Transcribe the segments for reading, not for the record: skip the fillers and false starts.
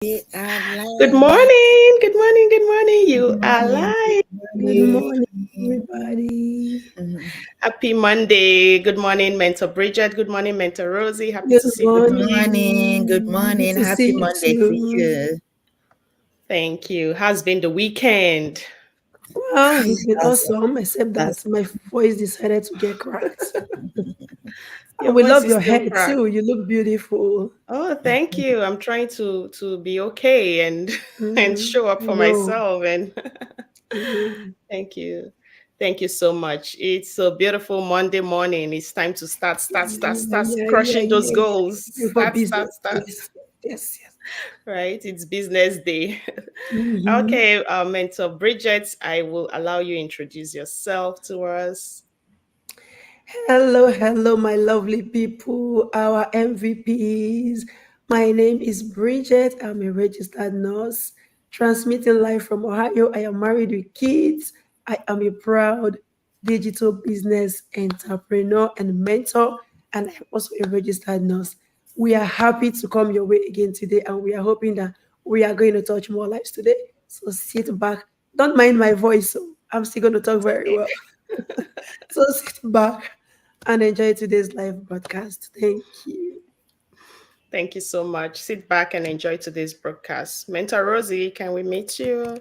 We are Good live. morning. Good morning. Good morning. Good You are morning. live. Good Good morning. morning, everybody. Happy Monday. Good morning, Mentor Bridget. Good morning, Mentor Rosie. Happy Good to see Good both of you. morning. Good morning. Happy morning. to Happy see you Monday to too. you. Thank you. How's been the weekend? Well, it's been Awesome. awesome, except That's that my voice decided to get cracked. Your And we voice love is your still hair cracked. too. You look beautiful. Oh, thank you. I'm trying to be okay and and show up I for know. myself and I know. thank you. Thank you so much. It's a beautiful Monday morning. It's time to start crushing those Yeah. goals. Before Start, business. start. Yes. Right? It's business day. Mm-hmm. Okay, Mentor Bridget, I will allow you introduce yourself to us. Hello, my lovely people, our MVPs. My name is Bridget. I'm a registered nurse, transmitting live from Ohio. I am married with kids. I am a proud digital business entrepreneur and mentor, and I'm also a registered nurse. We are happy to come your way again today, and we are hoping that we are going to touch more lives today. So sit back. Don't mind my voice, so I'm still going to talk It's very okay. well. So sit back and enjoy today's live broadcast. Thank you. Thank you so much. Sit back and enjoy today's broadcast. Mentor Rosie, can we meet you?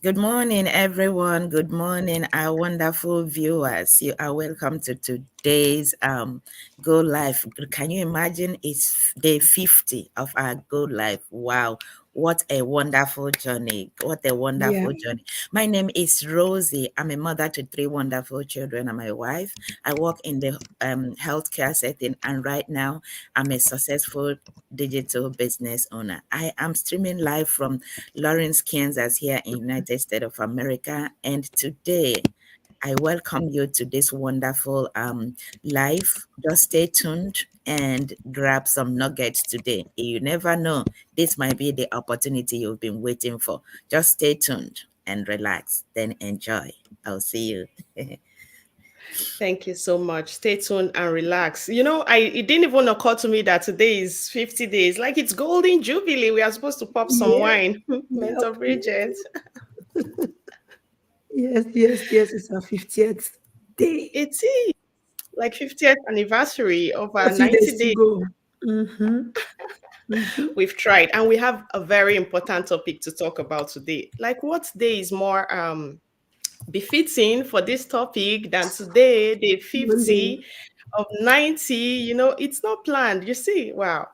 Good morning, everyone. Good morning, our wonderful viewers. You are welcome to today's Go Live. Can you imagine? It's day 50 of our Go Live. Wow. What a wonderful journey. What a Yeah. wonderful journey. My name is Rosie. I'm a mother to three wonderful children. I'm my wife. I work in the healthcare setting, and right now I'm a successful digital business owner. I am streaming live from Lawrence, Kansas, here in United States of America. And today, I welcome you to this wonderful live. Just stay tuned and grab some nuggets today. You never know, this might be the opportunity you've been waiting for. Just stay tuned and relax, then enjoy. I'll see you. Thank you so much. Stay tuned and relax. It didn't even occur to me that today is 50 days. Like it's golden jubilee. We are supposed to pop some Yeah. wine. Mentor Yep. Bridget. Yes. It's our 50th day. It is like 50th anniversary of our 40 90 days to days. go. Mm-hmm. Mm-hmm. We've tried, and we have a very important topic to talk about today. Like, what day is more befitting for this topic than today, day Monday. 50 of 90? It's not planned. You see, wow,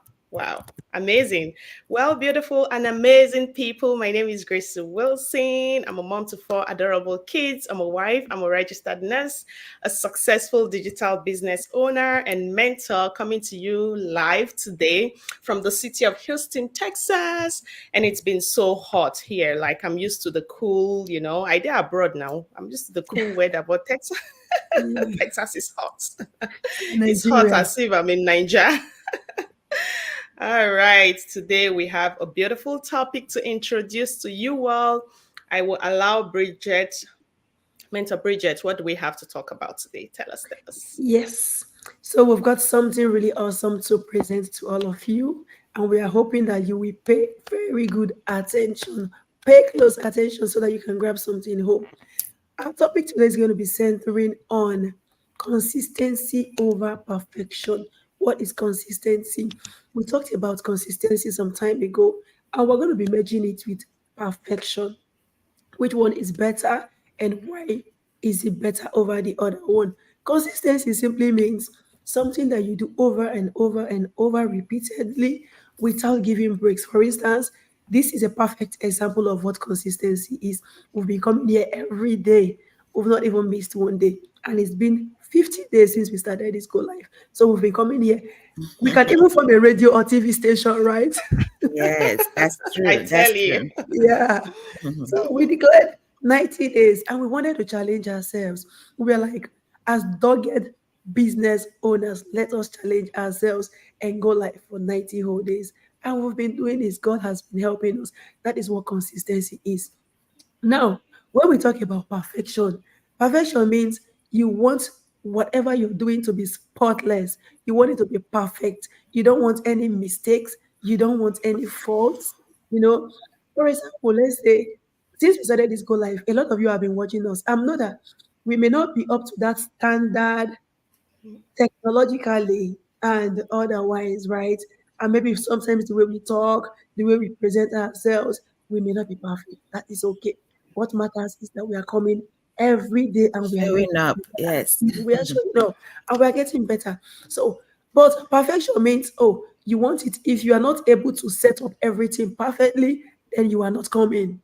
amazing. Well, beautiful and amazing people. My name is Grace Wilson. I'm a mom to four adorable kids. I'm a wife. I'm a registered nurse, a successful digital business owner and mentor, coming to you live today from the city of Houston, Texas. And it's been so hot here. Like I'm used to the cool, I did abroad now. I'm used to the cool weather, but Texas, Yeah. Texas is hot. It's hot Nigeria. as if I'm in Nigeria. All right. Today we have a beautiful topic to introduce to you all. I will allow Bridget, Mentor Bridget, what do we have to talk about today? Tell us. Yes. So we've got something really awesome to present to all of you, and we are hoping that you will pay very good attention. Pay close attention so that you can grab something home. Our topic today is going to be centering on consistency over perfection. What is consistency? We talked about consistency some time ago, and we're going to be merging it with perfection. Which one is better and why is it better over the other one? Consistency simply means something that you do over and over and over repeatedly without giving breaks. For instance, this is a perfect example of what consistency is. We've been coming here every day. We've not even missed one day. And it's been 50 days since we started this Go Live. So we've been coming here. We can even form a radio or TV station, right? Yes, that's I true. tell That's you. true. Yeah. So we declared 90 days and we wanted to challenge ourselves. We were like, as dogged business owners, let us challenge ourselves and go like for 90 whole days. And we've been doing this. God has been helping us. That is what consistency is. Now, when we talk about perfection means you want whatever you're doing to be spotless. You want it to be perfect. You don't want any mistakes. You don't want any faults. You know, for example, let's say since we started this Go Live, a lot of you have been watching us. I'm not that we may not be up to that standard technologically and otherwise, right? And maybe sometimes the way we talk, the way we present ourselves, we may not be perfect. That is okay. What matters is that we are coming every day and we are Showing getting up, better. yes. We are showing up and we are getting better. So, but perfection means, oh, you want it. If you are not able to set up everything perfectly, then you are not coming.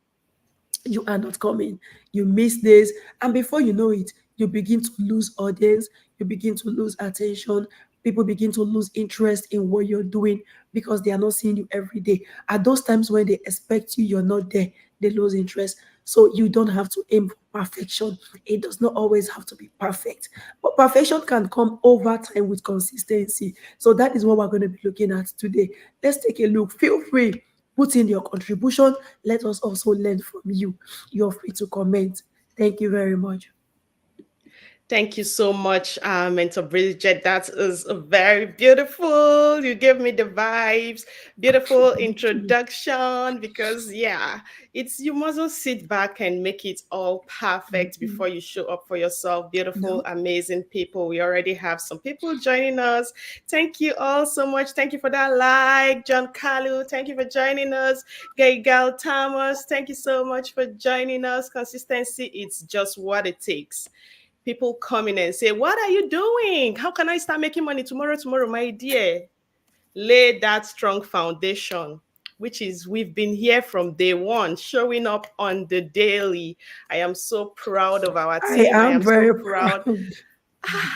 You are not coming. You miss this, and before you know it, you begin to lose audience, you begin to lose attention, people begin to lose interest in what you're doing because they are not seeing you every day. At those times when they expect you, you're not there, they lose interest. So you don't have to aim for perfection. It does not always have to be perfect, but perfection can come over time with consistency. So that is what we're going to be looking at today. Let's take a look. Feel free, put in your contribution. Let us also learn from you. You're free to comment. Thank you very much. Thank you so much, Mentor Bridget. That is very beautiful. You gave me the vibes. Beautiful introduction. Because yeah, it's you mustn't sit back and make it all perfect before you show up for yourself. Beautiful, No. amazing people. We already have some people joining us. Thank you all so much. Thank you for that like, John Kalu. Thank you for joining us. Gail Thomas. Thank you so much for joining us. Consistency, it's just what it takes. People come in and say, "What are you doing? How can I start making money tomorrow?" Tomorrow, my dear, lay that strong foundation, which is we've been here from day one, showing up on the daily. I am so proud of our I team. I am am so very proud. proud.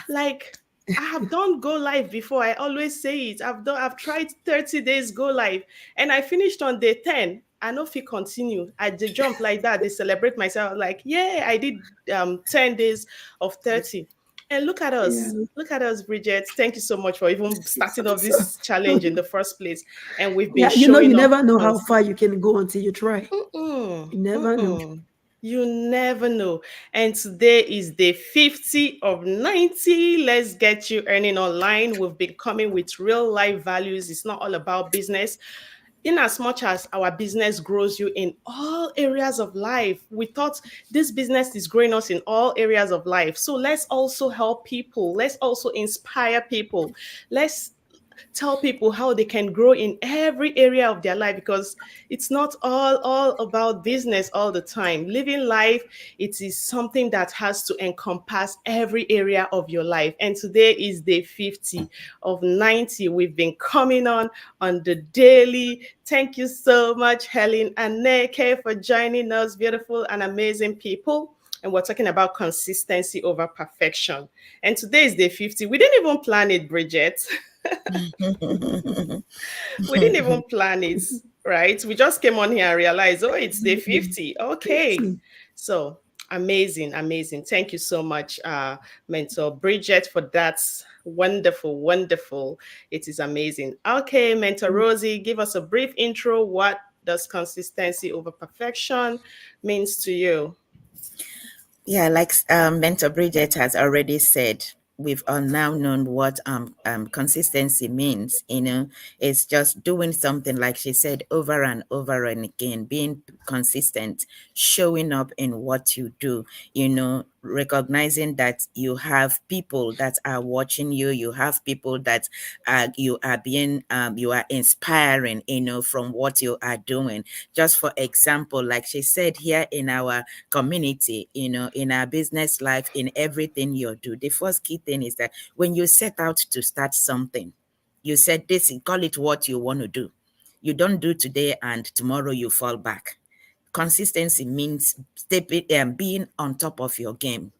Like, I have done go live before. I always say it. I've tried 30 days go live and I finished on day 10. I know if you continue, I did jump like that. They celebrate myself like, yeah, I did 10 days of 30. And look at Yeah. us. Look at us, Bridget. Thank you so much for even starting off So, this challenge in the first place. And we've been yeah, you know, you showing up never know how far consistently. you can go until you try. Mm-mm, You never know. mm-mm. You never know. And today is day 50 of 90. Let's get you earning online. We've been coming with real life values. It's not all about business. In as much as our business grows you in all areas of life, we thought this business is growing us in all areas of life. So let's also help people. Let's also inspire people. Let's tell people how they can grow in every area of their life, because it's not all about business all the time. Living life, it is something that has to encompass every area of your life. And today is day 50 of 90. We've been coming on the daily. Thank you so much, Helen and Neke, for joining us. Beautiful and amazing people. And we're talking about consistency over perfection. And today is day 50. We didn't even plan it, Bridget. We didn't even plan it, right? We just came on here and realized, oh, it's day 50. Okay. 50. So amazing, amazing. Thank you so much, Mentor Bridget, for that. Wonderful, wonderful. It is amazing. Okay, Mentor Rosie, give us a brief intro. What does consistency over perfection means to you? Yeah, like Mentor Bridget has already said, we've all now known what consistency means. It's just doing something, like she said, over and over and again, being consistent, showing up in what you do. Recognizing that you have people that are watching you, you have people that you are inspiring, from what you are doing. Just for example, like she said, here in our community, in our business life, in everything you do, the first key thing is that when you set out to start something, you said this, you call it what you want to do. You don't do today and tomorrow you fall back. Consistency means being on top of your game,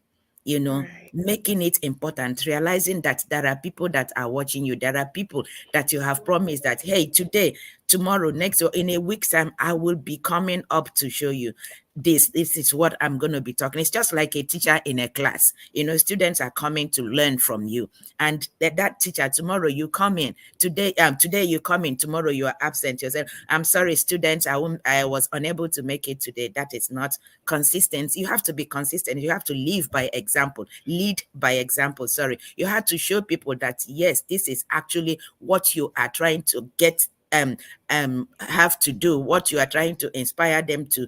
Right. making it important, realizing that there are people that are watching you. There are people that you have promised that, hey, today, tomorrow, next, or in a week's time, I will be coming up to show you this. This is what I'm going to be talking. It's just like a teacher in a class. Students are coming to learn from you. And that teacher, tomorrow you come in. Today you come in, tomorrow you are absent. You say, I'm sorry, students, I was unable to make it today. That is not consistent. You have to be consistent. You have to live by example, lead by example. Sorry. You have to show people that, yes, this is actually what you are trying to get have to do what you are trying to inspire them to,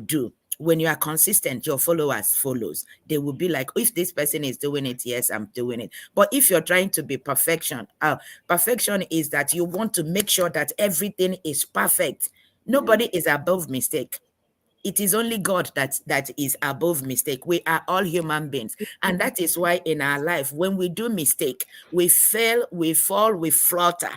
do. When you are consistent, your followers follows. They will be like, if this person is doing it, yes, I'm doing it. But if you're trying to be perfection is that you want to make sure that everything is perfect. Nobody is above mistake. It is only God that is above mistake. We are all human beings. And that is why in our life, when we do mistake, we fail, we fall, we flutter,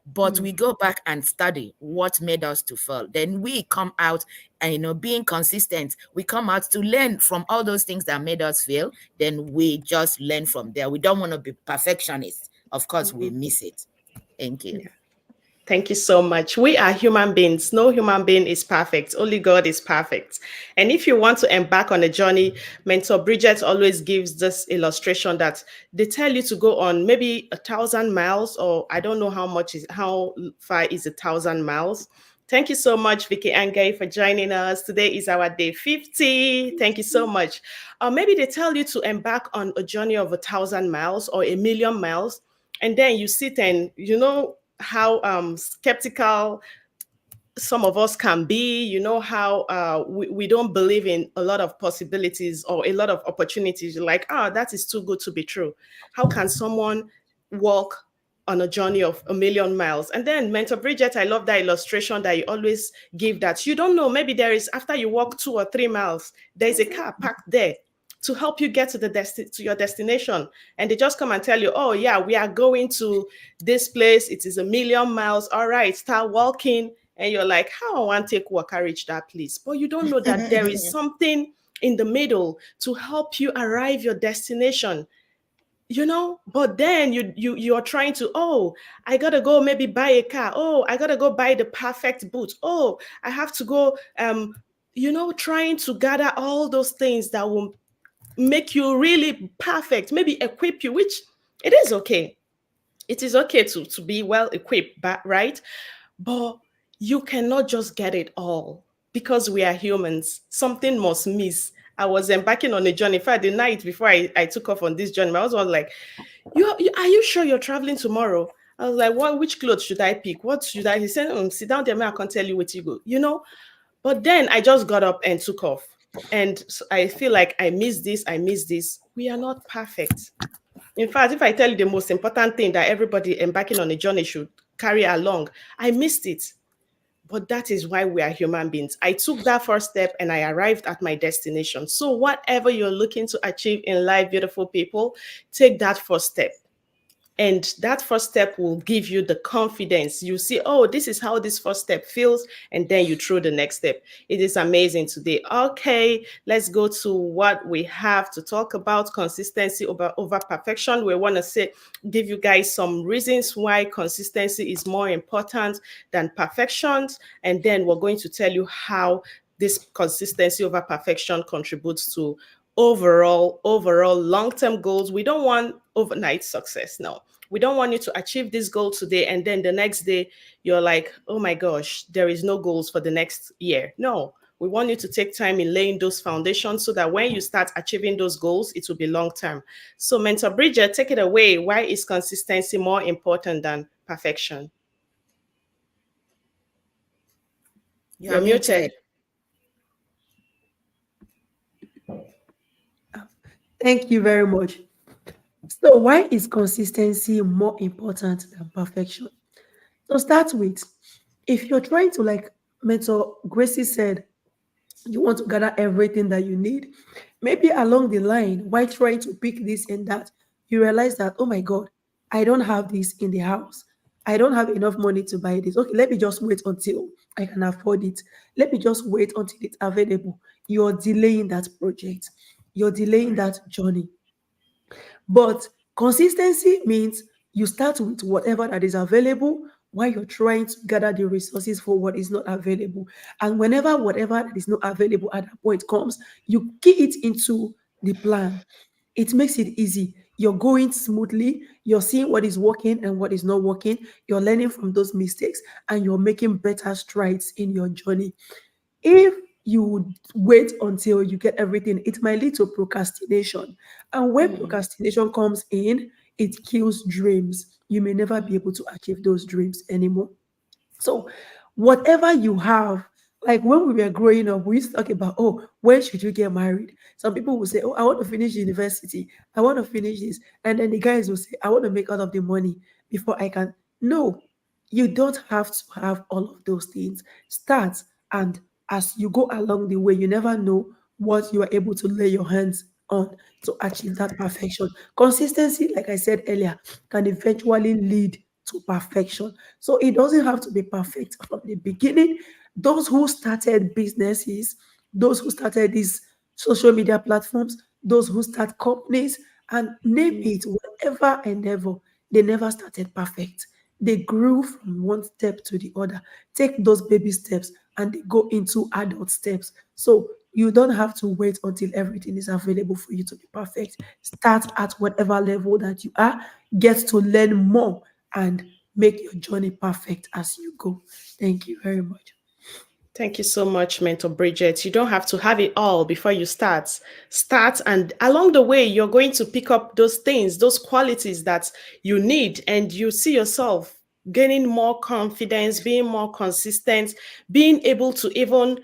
but we go back and study what made us to fall. Then we come out, and, being consistent, we come out to learn from all those things that made us fail. Then we just learn from there. We don't want to be perfectionists. Of course, we miss it. Thank you. Yeah. Thank you so much. We are human beings. No human being is perfect. Only God is perfect. And if you want to embark on a journey, Mentor Bridget always gives this illustration that they tell you to go on maybe 1,000 miles, or I don't know how far is 1,000 miles. Thank you so much, Vicky Angay, for joining us. Today is our day 50. Thank you so much. Or maybe they tell you to embark on a journey of 1,000 miles or 1,000,000 miles, and then you sit and how skeptical some of us can be, how we don't believe in a lot of possibilities or a lot of opportunities. You're like, that is too good to be true. How can someone walk on a journey of 1,000,000 miles? And then Mentor Bridget, I love that illustration that you always give, that you don't know, maybe there is, after you walk 2 or 3 miles, there's a car parked there to help you get to your destination. And they just come and tell you, oh yeah, we are going to this place. It is 1,000,000 miles. All right, start walking. And you're like, how I want to take walk, I reach that place. But you don't know that there is something in the middle to help you arrive your destination. But then you're trying to, I gotta go maybe buy a car. I gotta go buy the perfect boot. I have to go, trying to gather all those things that will make you really perfect, maybe equip you, which it is okay. It is okay to be well equipped, right? But you cannot just get it all, because we are humans. Something must miss. I was embarking on a journey. In fact, the night before I took off on this journey, my husband was like, are you sure you're traveling tomorrow? I was like, which clothes should I pick? What should I? He said, sit down there, I can't tell you where to go, But then I just got up and took off. And I feel like I miss this. We are not perfect. In fact, if I tell you the most important thing that everybody embarking on a journey should carry along, I missed it. But that is why we are human beings. I took that first step and I arrived at my destination. So whatever you're looking to achieve in life, beautiful people, take that first step. And that first step will give you the confidence. You see, this is how this first step feels. And then you throw the next step. It is amazing today. Okay, let's go to what we have to talk about: consistency over perfection. We want to give you guys some reasons why consistency is more important than perfection. And then we're going to tell you how this consistency over perfection contributes to overall long-term goals. We don't want overnight success. No, we don't want you to achieve this goal today and then the next day you're like, oh my gosh, there is no goals for the next year. No, we want you to take time in laying those foundations so that when you start achieving those goals, it will be long-term. So Mentor Bridget, take it away. Why is consistency more important than perfection? You're muted. Thank you very much. So why is consistency more important than perfection? To start with, if you're trying to, like Mentor Gracie said, you want to gather everything that you need, maybe along the line, while trying to pick this and that, you realize that, oh my God, I don't have this in the house. I don't have enough money to buy this. Okay, let me just wait until I can afford it. Let me just wait until it's available. You're delaying that project. You're delaying that journey. But consistency means you start with whatever that is available while you're trying to gather the resources for what is not available. And whenever whatever that is not available at that point comes, you key it into the plan. It makes it easy. You're going smoothly. You're seeing what is working and what is not working. You're learning from those mistakes and you're making better strides in your journey. If you wait until you get everything, it might lead to procrastination. And when procrastination comes in, it kills dreams. You may never be able to achieve those dreams anymore. So, whatever you have, like when we were growing up, we used to talk about, oh, when should you get married? Some people will say, oh, I want to finish university, I want to finish this. And then the guys will say, I want to make out of the money before I can. No, you don't have to have all of those things. Start, and as you go along the way, you never know what you are able to lay your hands on to achieve that perfection. Consistency, like I said earlier, can eventually lead to perfection. So it doesn't have to be perfect from the beginning. Those who started businesses, those who started these social media platforms, those who start companies, and name it, whatever and ever, they never started perfect. They grew from one step to the other. Take those baby steps and they go into adult steps. So you don't have to wait until everything is available for you to be perfect. Start at whatever level that you are, get to learn more, and make your journey perfect as you go. Thank you very much. Thank you so much, Mentor Bridget. You don't have to have it all before you start. Start, and along the way, you're going to pick up those things, those qualities that you need, and you see yourself gaining more confidence, being more consistent, being able to even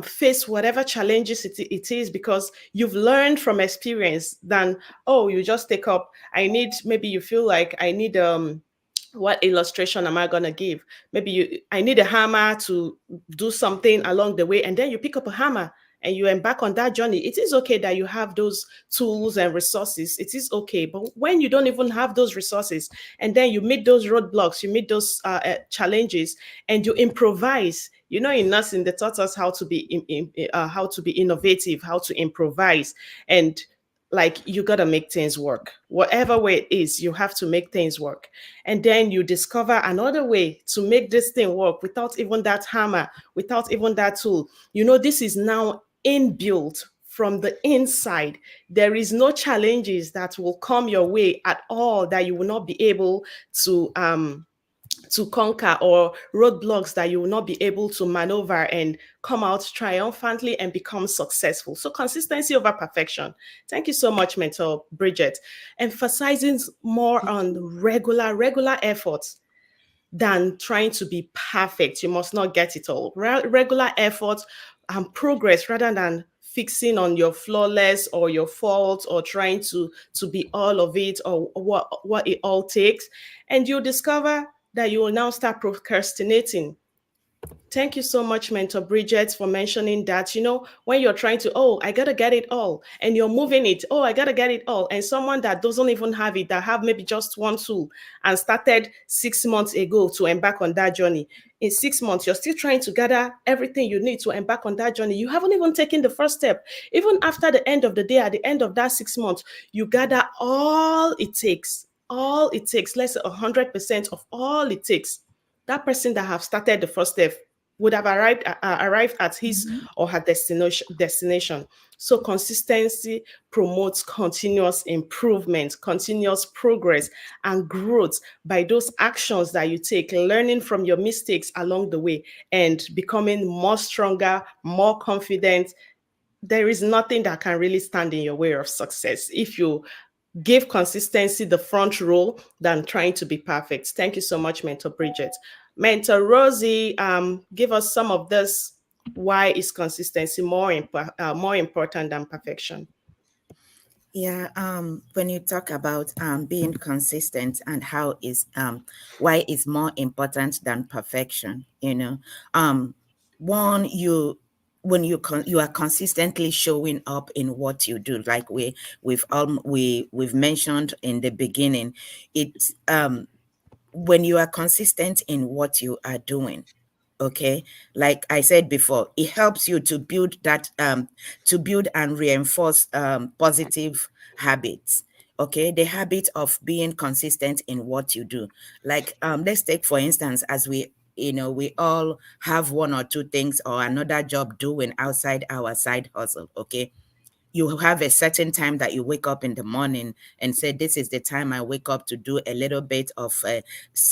face whatever challenges it is, because you've learned from experience than, oh, you just take up, I need, maybe you feel like I need what illustration am I going to give? Maybe I need a hammer to do something along the way, and then you pick up a hammer and you embark on that journey. It is okay that you have those tools and resources. It is okay. But when you don't even have those resources, and then you meet those roadblocks, you meet those challenges, and you improvise. You know, in nursing, they taught us how to be how to be innovative, how to improvise, and like, you got to make things work whatever way it is. You have to make things work, and then you discover another way to make this thing work without even that hammer, without even that tool. You know, this is now inbuilt from the inside. There is no challenges that will come your way at all that you will not be able to conquer, or roadblocks that you will not be able to maneuver and come out triumphantly and become successful. So consistency over perfection. Thank you so much, Mentor Bridget. Emphasizing more on regular efforts than trying to be perfect. You must not get it all. Regular effort and progress, rather than fixing on your flawless or your faults, or trying to be all of it, or what it all takes. And you'll discover that you will now start procrastinating. Thank you so much, Mentor Bridget, for mentioning that. You know, when you're trying to, oh, I got to get it all, and you're moving it, oh, I got to get it all. And someone that doesn't even have it, that have maybe just one tool, and started 6 months ago to embark on that journey. In 6 months, you're still trying to gather everything you need to embark on that journey. You haven't even taken the first step. Even after the end of the day, at the end of that 6 months, you gather all it takes, let's say 100% of all it takes. That person that have started the first step would have arrived at his or her destination. So consistency promotes continuous improvement, continuous progress, and growth by those actions that you take, learning from your mistakes along the way, and becoming more stronger, more confident. There is nothing that can really stand in your way of success if you give consistency the front role than trying to be perfect. Thank you so much, Mentor Bridget. Mentor Rosie, give us some of this. Why is consistency more important than perfection? Yeah, when you talk about being consistent and how is why is more important than perfection, one, when you are consistently showing up in what you do, like we've mentioned in the beginning, it's when you are consistent in what you are doing. Okay, like I said before, it helps you to build and reinforce positive habits. Okay, the habit of being consistent in what you do. Like let's take for instance, as we all have one or two things or another job doing outside our side hustle. Okay, you have a certain time that you wake up in the morning and say, this is the time I wake up to do a little bit of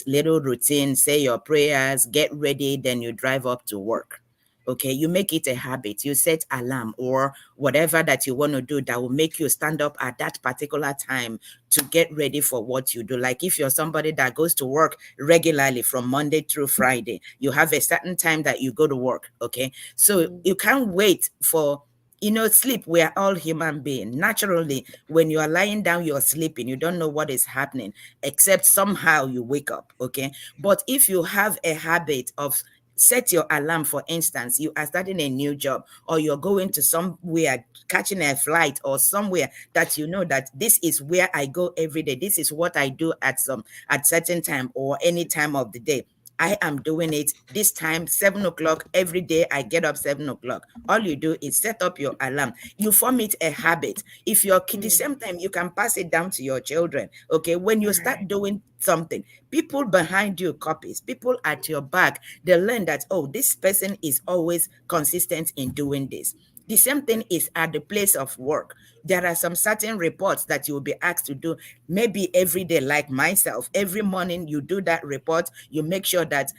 little routine, say your prayers, get ready, then you drive up to work. Okay, you make it a habit. You set alarm or whatever that you want to do that will make you stand up at that particular time to get ready for what you do. Like if you're somebody that goes to work regularly from Monday through Friday, you have a certain time that you go to work. Okay, so you can't wait for, you know, sleep. We are all human beings. Naturally, when you are lying down, you're sleeping. You don't know what is happening, except somehow you wake up. Okay. But if you have a habit of set your alarm, for instance, you are starting a new job or you're going to somewhere, catching a flight or somewhere that you know that this is where I go every day. This is what I do at certain time or any time of the day. I am doing it this time, 7 o'clock every day. I get up 7 o'clock. All you do is set up your alarm. You form it a habit. If you're the same time, you can pass it down to your children. Okay. When you start doing something, people behind you copies, people at your back, they learn that, oh, this person is always consistent in doing this. The same thing is at the place of work. There are some certain reports that you will be asked to do, maybe every day, like myself. Every morning you do that report. You make sure that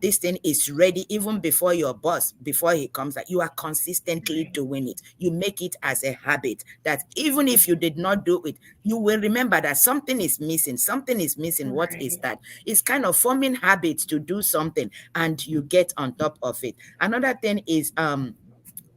this thing is ready even before your boss, before he comes. That you are consistently doing it. You make it as a habit that even if you did not do it, you will remember that something is missing. Something is missing. What is that? It's kind of forming habits to do something, and you get on top of it. Another thing is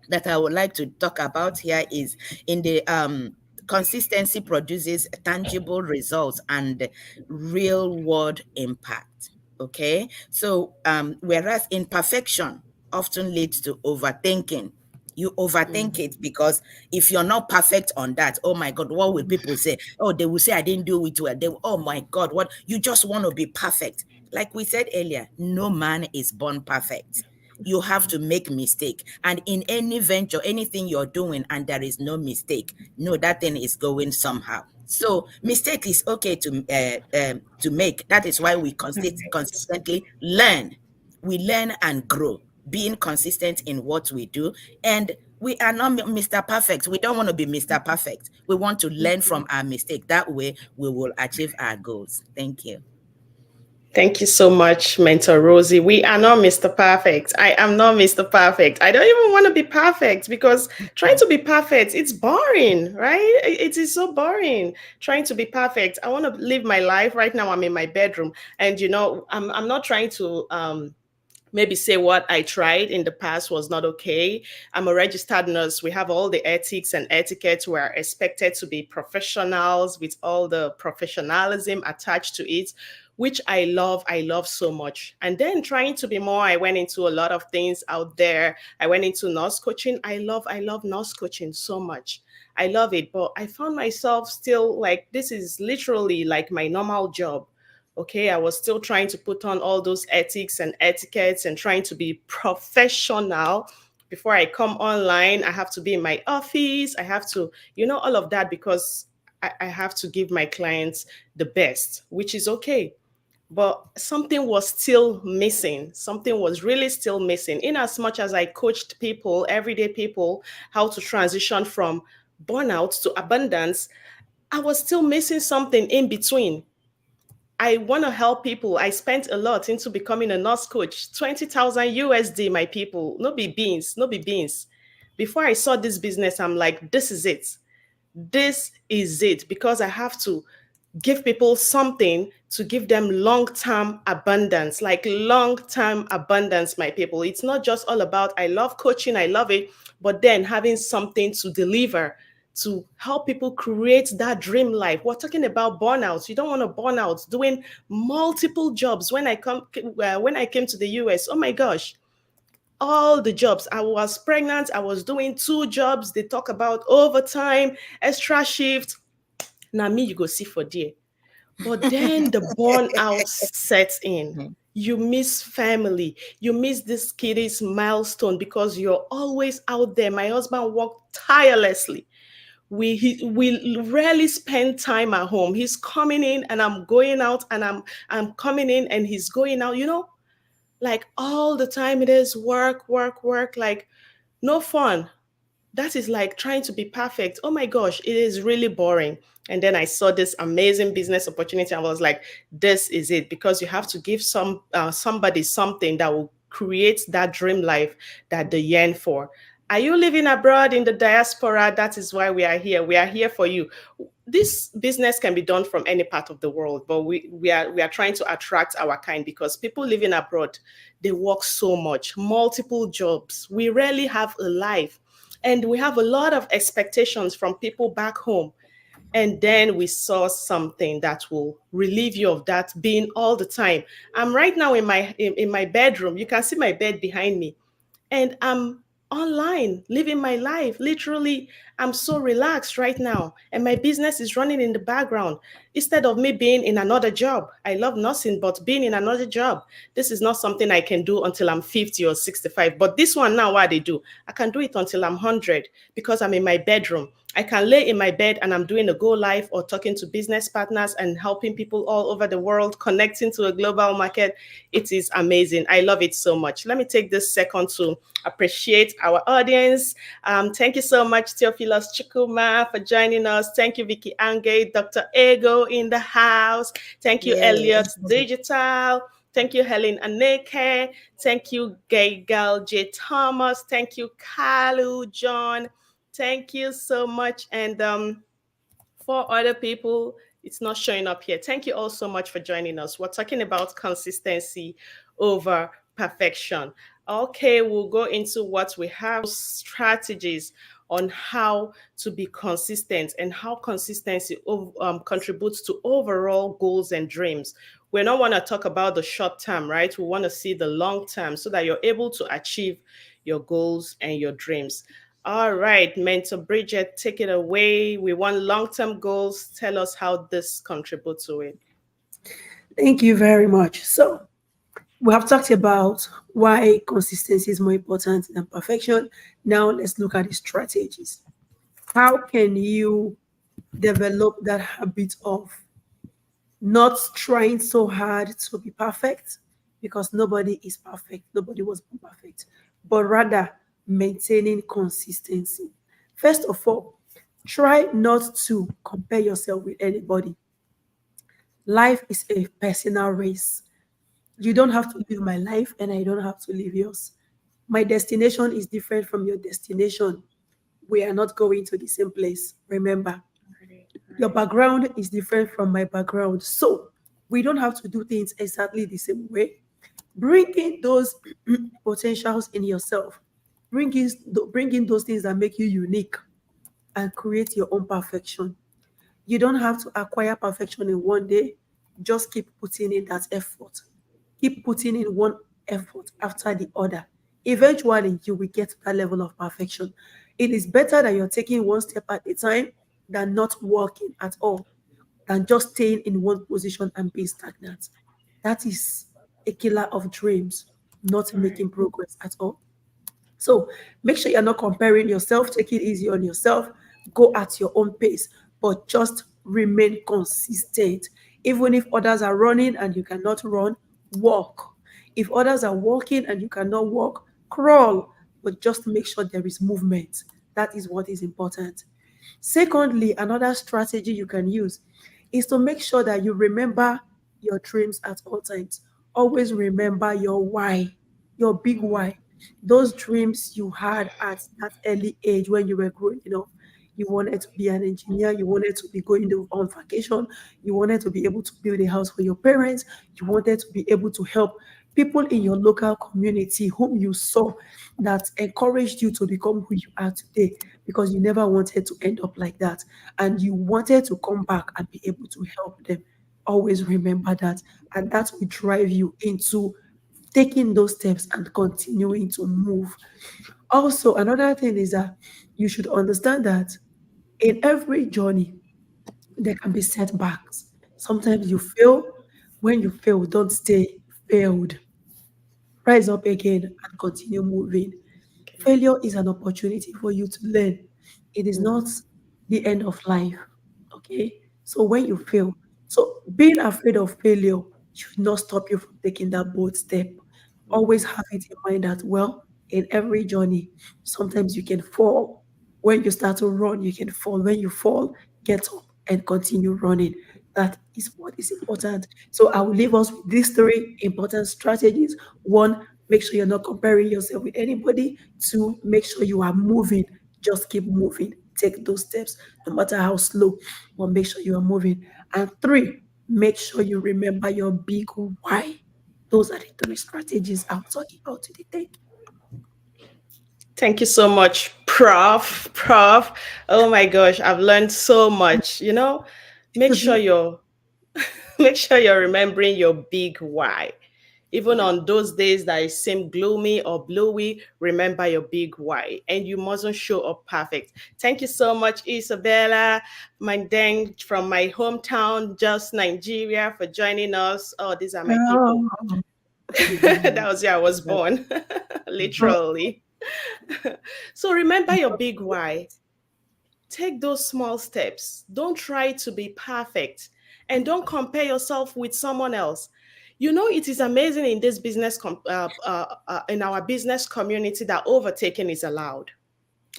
that I would like to talk about here is in the consistency produces tangible results and real world impact. Okay, so whereas imperfection often leads to overthinking. You overthink it because if you're not perfect on that, oh my God, what will people say? Oh, they will say I didn't do it well. They will, oh my God, what, you just want to be perfect. Like we said earlier, no man is born perfect. You have to make mistake, and in any venture, anything you're doing and there is no mistake, no, that thing is going somehow. So mistake is okay to make. That is why we consistently learn. We learn and grow, being consistent in what we do. And we are not Mr. Perfect. We don't want to be Mr. Perfect. We want to learn from our mistake. That way we will achieve our goals. Thank you. Thank you so much, Mentor Rosie. We are not Mr. Perfect. I am not Mr. Perfect. I don't even want to be perfect because trying to be perfect, it's boring, right? It is so boring trying to be perfect. I want to live my life. Right now, I'm in my bedroom, and I'm not trying to maybe say what I tried in the past was not okay. I'm a registered nurse. We have all the ethics and etiquette. We are expected to be professionals with all the professionalism attached to it, which I love so much. And then trying to be more, I went into a lot of things out there. I went into nurse coaching. I love nurse coaching so much. I love it, but I found myself still like, this is literally like my normal job. Okay, I was still trying to put on all those ethics and etiquettes and trying to be professional. Before I come online, I have to be in my office. I have to, all of that because I have to give my clients the best, which is okay. But something was still missing. Something was really still missing. In as much as I coached people, everyday people, how to transition from burnout to abundance, I was still missing something in between. I want to help people. I spent a lot into becoming a nurse coach, 20,000 USD, my people. No be beans, no be beans. Before I saw this business, I'm like, this is it. This is it, because I have to give people something to give them long-term abundance, like long-term abundance, my people. It's not just all about, I love coaching, I love it, but then having something to deliver to help people create that dream life. We're talking about burnout. You don't want to burn out doing multiple jobs. When I came to the US, oh my gosh, all the jobs. I was pregnant. I was doing 2 jobs. They talk about overtime, extra shift. Now me, you go see for there. But then the burnout sets in. You miss family. You miss this kid's milestone because you're always out there. My husband worked tirelessly. We rarely spend time at home. He's coming in and I'm going out, and I'm coming in and he's going out, like all the time it is work, like no fun. That is like trying to be perfect. Oh my gosh, it is really boring. And then I saw this amazing business opportunity. I was like, this is it, because you have to give somebody something that will create that dream life that they yearn for. Are you living abroad in the diaspora? That is why we are here. We are here for you. This business can be done from any part of the world, but we are trying to attract our kind, because people living abroad, they work so much, multiple jobs. We rarely have a life, and we have a lot of expectations from people back home. And then we saw something that will relieve you of that being all the time. I'm right now in my bedroom. You can see my bed behind me, and I'm online living my life. Literally, I'm so relaxed right now, and my business is running in the background instead of me being in another job. I love nursing, but being in another job, this is not something I can do until I'm 50 or 65. But this one now, what they do, I can do it until I'm 100, because I'm in my bedroom. I can lay in my bed and I'm doing a go live or talking to business partners and helping people all over the world, connecting to a global market. It is amazing. I love it so much. Let me take this second to appreciate our audience. Thank you so much, Theophilus Chukuma, for joining us. Thank you, Vicky Ange, Dr. Ego in the house. Thank you, Yay. Elliot Digital. Thank you, Helen Aneke. Thank you, Gal J. Thomas. Thank you, Kalu John. Thank you so much. And for other people, it's not showing up here. Thank you all so much for joining us. We're talking about consistency over perfection. Okay, we'll go into what we have, strategies on how to be consistent and how consistency contributes to overall goals and dreams. We don't want to talk about the short term, right? We want to see the long term so that you're able to achieve your goals and your dreams. All right, Mentor Bridget, take it away. We want long-term goals. Tell us how this contributes to it. Thank you very much. So, we have talked about why consistency is more important than perfection. Now, let's look at the strategies. How can you develop that habit of not trying so hard to be perfect? Because nobody is perfect, nobody was born perfect, but rather maintaining consistency. First of all, try not to compare yourself with anybody. Life is a personal race. You don't have to live my life, and I don't have to live yours. My destination is different from your destination. We are not going to the same place. Remember, your background is different from my background. So we don't have to do things exactly the same way. Bring in those potentials in yourself. Bring in those things that make you unique and create your own perfection. You don't have to acquire perfection in one day. Just keep putting in that effort. Keep putting in one effort after the other. Eventually, you will get to that level of perfection. It is better that you're taking one step at a time than not working at all, than just staying in one position and being stagnant. That is a killer of dreams, not making progress at all. So make sure you're not comparing yourself. Take it easy on yourself. Go at your own pace, but just remain consistent. Even if others are running and you cannot run, walk. If others are walking and you cannot walk, crawl. But just make sure there is movement. That is what is important. Secondly, another strategy you can use is to make sure that you remember your dreams at all times. Always remember your why, your big why. Those dreams you had at that early age when you were growing up. You wanted to be an engineer, you wanted to be going on vacation, you wanted to be able to build a house for your parents, you wanted to be able to help people in your local community whom you saw that encouraged you to become who you are today because you never wanted to end up like that and you wanted to come back and be able to help them. Always remember that, and that will drive you into taking those steps and continuing to move. Also, another thing is that you should understand that in every journey, there can be setbacks. Sometimes you fail. When you fail, don't stay failed. Rise up again and continue moving. Okay. Failure is an opportunity for you to learn. It is not the end of life. Okay. So when you fail, so being afraid of failure should not stop you from taking that bold step. Always have it in mind that, well, in every journey, sometimes you can fall. When you start to run, you can fall. When you fall, get up and continue running. That is what is important. So I will leave us with these three important strategies. One, Make sure you're not comparing yourself with anybody. Two, make sure you are moving. Just keep moving. Take those steps, no matter how slow, but make sure you are moving. And three, make sure you remember your big why. Those are the three strategies I'm talking about today. Thank you. Thank you so much, Prof. Prof. Oh my gosh, I've learned so much. Make sure you're make sure you're remembering your big why. Even on those days that it seem gloomy or bluey, remember your big why. And you mustn't show up perfect. Thank you so much, Isabella, my dang from my hometown, just Nigeria, for joining us. Oh, these are my people. Oh, That was where I was born, literally. So remember your big why. Take those small steps. Don't try to be perfect and don't compare yourself with someone else. It is amazing in this in our business community that overtaking is allowed.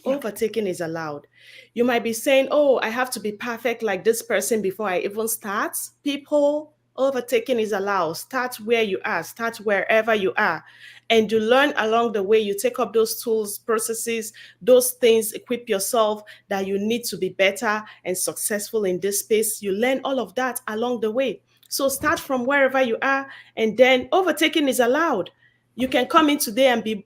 yeah. Overtaking is allowed. You might be saying, oh, I have to be perfect like this person before I even start. People, overtaking is allowed. Start where you are, start wherever you are. And you learn along the way. You take up those tools, processes, those things, equip yourself that you need to be better and successful in this space. You learn all of that along the way. So start from wherever you are, and then overtaking is allowed. You can come in today and be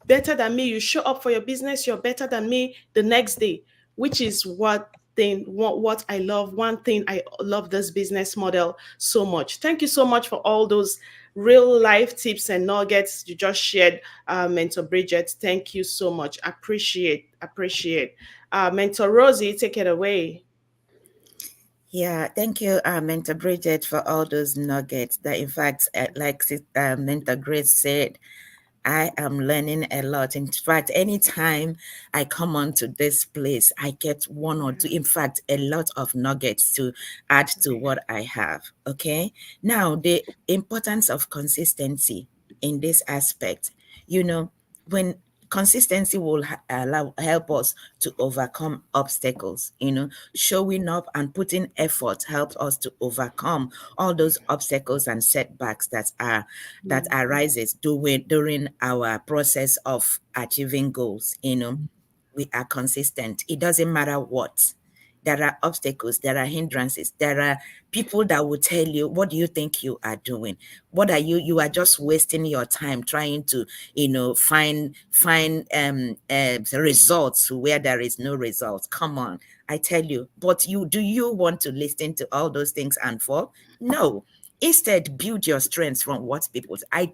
better than me. You show up for your business, you're better than me the next day, which is what I love. One thing I love this business model so much. Thank you so much for all those real life tips and nuggets you just shared, Mentor Bridget. Thank you so much. Appreciate. Mentor Rosie, take it away. Yeah, thank you, Mentor Bridget, for all those nuggets. That, in fact, like Mentor Grace said, I am learning a lot. In fact, anytime I come onto this place, I get one or two, in fact, a lot of nuggets to add to what I have. Okay. Now, the importance of consistency in this aspect, when consistency will help us to overcome obstacles. Showing up and putting effort helps us to overcome all those obstacles and setbacks that arises during our process of achieving goals. We are consistent. It doesn't matter what. There are obstacles, there are hindrances, there are people that will tell you, what do you think you are doing? What are you are just wasting your time trying to, find results where there is no results. Come on, I tell you. But do you want to listen to all those things and fall? No. Instead, build your strengths from what people. I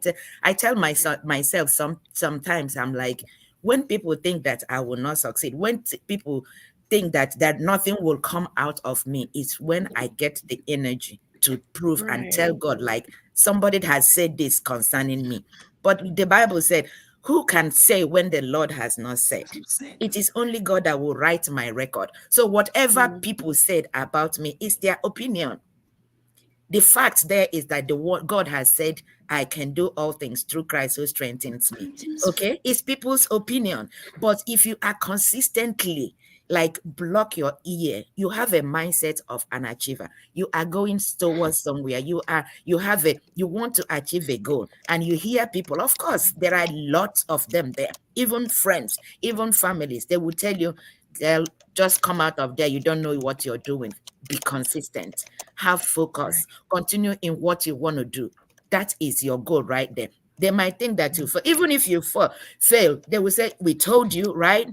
tell myself sometimes, I'm like, when people think that I will not succeed, when people think that nothing will come out of me, is when I get the energy to prove and tell God, like, somebody has said this concerning me. But the Bible said, who can say when the Lord has not said? It is only God that will write my record. So whatever people said about me is their opinion. The fact there is that the word God has said, I can do all things through Christ who strengthens me. Okay, it's people's opinion. But if you are consistently, like, block your ear, you have a mindset of an achiever. You are going towards somewhere. You want to achieve a goal, and you hear people. Of course, there are lots of them there, even friends, even families. They will tell you, they'll just come out of there. You don't know what you're doing. Be consistent. Have focus. Continue in what you want to do. That is your goal right there. They might think that even if you fail, they will say, we told you, right?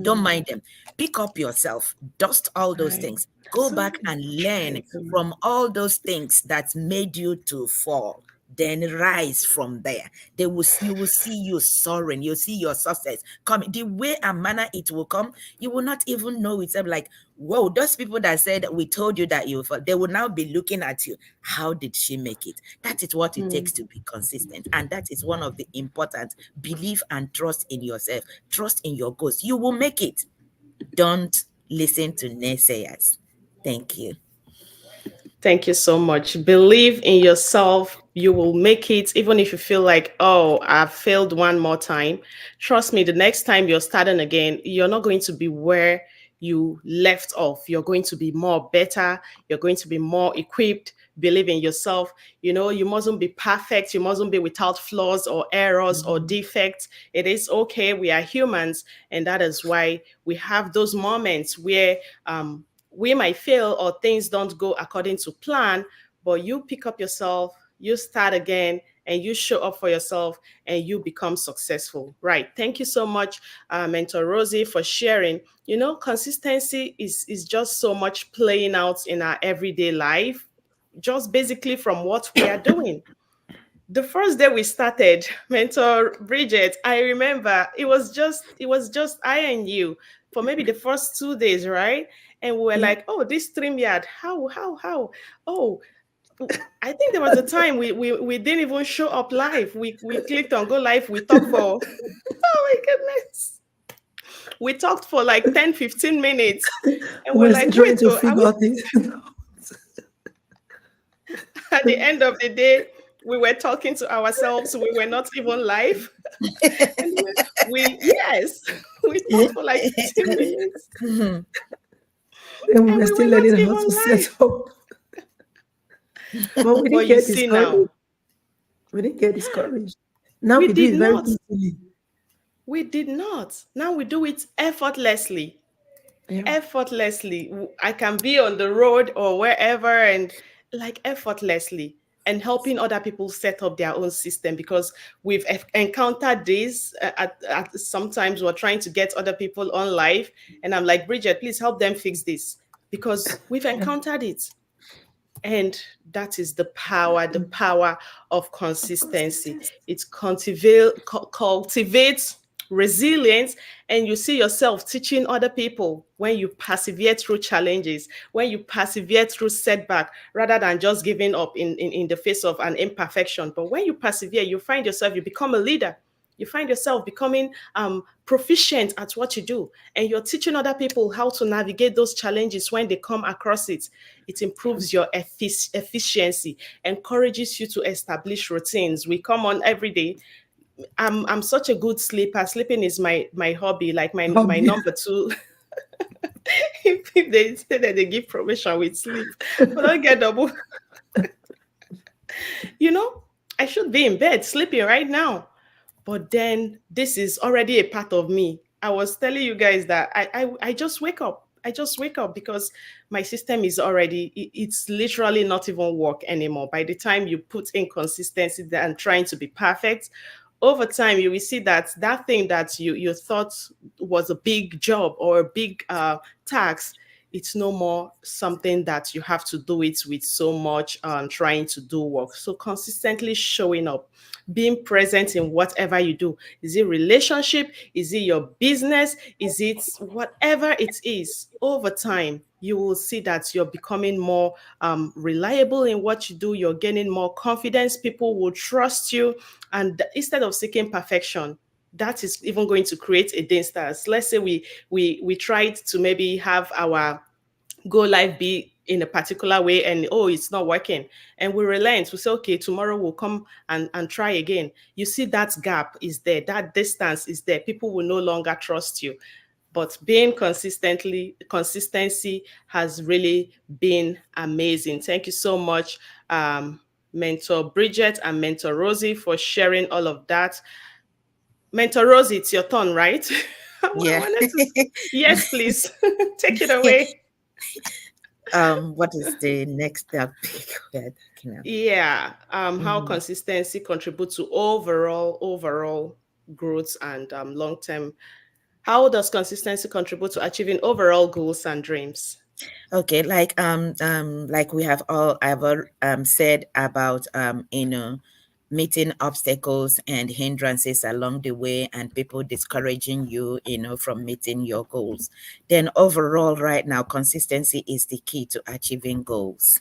Don't mind them. Pick up yourself. Dust all those things. Go back and learn from all those things that made you to fall. Then rise from there. You will see you soaring. You'll see your success coming. The way and manner it will come, you will not even know it. Like, whoa, those people that said, we told you that you will fall, they will now be looking at you. How did she make it? That is what it takes to be consistent. And that is one of the important. Believe and trust in yourself. Trust in your goals. You will make it. Don't listen to naysayers. Thank you. Thank you so much. Believe in yourself. You will make it, even if you feel like, oh, I've failed one more time. Trust me, the next time you're starting again, you're not going to be where you left off. You're going to be more better. You're going to be more equipped. believe in yourself. You mustn't be perfect. You mustn't be without flaws or errors or defects. It is okay. We are humans. And that is why we have those moments where we might fail or things don't go according to plan, but you pick up yourself, you start again, and you show up for yourself and you become successful. Right. Thank you so much, Mentor Rosie, for sharing. Consistency is just so much playing out in our everyday life, just basically from what we are doing. The first day we started, Mentor Bridget, I remember it was just I and you for maybe the first 2 days, right? And we were Yeah. like, oh, this StreamYard, how? Oh, I think there was a time we didn't even show up live. We clicked on go live. We talked for oh my goodness. We talked for like 10, 15 minutes. And we're We're still like, trying wait, to oh, figure out things. at the end of the day, we were talking to ourselves. We were not even live. And yes, we Yeah. talked for like 15 minutes And we and were we still were not learning how to even set live. up. But we didn't But you get see discouraged. now, We didn't get discouraged. Now we we do did it very not. easily. We did not. Now we do it effortlessly. Yeah. Effortlessly. I can be on the road or wherever and like effortlessly and helping other people set up their own system because we've encountered this sometimes we're trying to get other people on live and I'm like, Bridget, please help them fix this because we've Yeah. encountered it. And that is the power of consistency. Consistency. It cultivates resilience, and you see yourself teaching other people when you persevere through challenges, when you persevere through setback, rather than just giving up in the face of an imperfection. But when you persevere, you find yourself, you become a leader. You find yourself becoming proficient at what you do, and you're teaching other people how to navigate those challenges when they come across it. It improves your efficiency, encourages you to establish routines. We come on every day. I'm such a good sleeper. Sleeping is my hobby, like my Hobby. number two. If they say that they give promotion with sleep, but don't get double. You know, I should be in bed sleeping right now. But then this is already a part of me. I was telling you guys that I just wake up. I just wake up because my system is already, it's literally not even work anymore. By the time you put in consistency and trying to be perfect, over time you will see that that thing that you thought was a big job or a big task, it's no more something that you have to do it with so much trying to do work. So consistently showing up, being present in whatever you do. Is it relationship? Is it your business? Is it whatever it is? Over time, you will see that you're becoming more reliable in what you do. You're gaining more confidence. People will trust you. And instead of seeking perfection, that is even going to create a distance. Let's say we tried to maybe have our go live be in a particular way and oh, it's not working, and we relent. We say, okay, tomorrow we'll come and try again. You see that gap is there, that distance is there. People will no longer trust you. But being consistency has really been amazing. Thank you so much, Mentor Bridget and Mentor Rosie, for sharing all of that. Mentor Rosie, it's your turn, right? I Yeah. wanted to. Yes, please. Take it away. What is the next topic we're talking about? Yeah. How Mm. consistency contributes to overall growth and long term. How does consistency contribute to achieving overall goals and dreams? Okay, like we have all ever said about meeting obstacles and hindrances along the way and people discouraging you, from meeting your goals. Then overall right now consistency is the key to achieving goals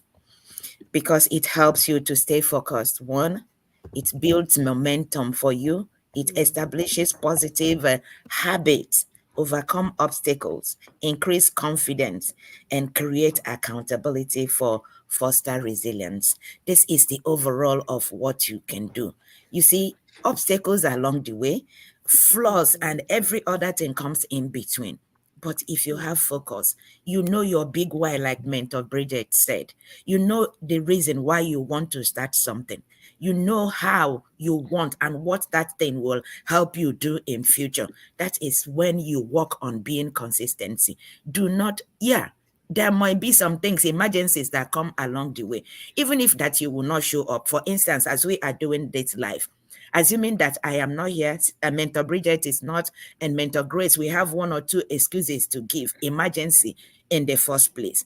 because it helps you to stay focused. One, it builds momentum for you. It establishes positive habits, overcome obstacles, increase confidence, and create accountability for foster resilience. This is the overall of what you can do. You see, obstacles along the way, flaws, and every other thing comes in between. But if you have focus, you know your big why, like Mentor Bridget said. You know the reason why you want to start something. You know how you want and what that thing will help you do in future. That is when you work on being consistency. Do not, yeah, there might be some things, emergencies that come along the way, even if that you will not show up. For instance, as we are doing this live, assuming that I am not here, Mentor Bridget is not, and Mentor Grace, we have one or two excuses to give, emergency in the first place.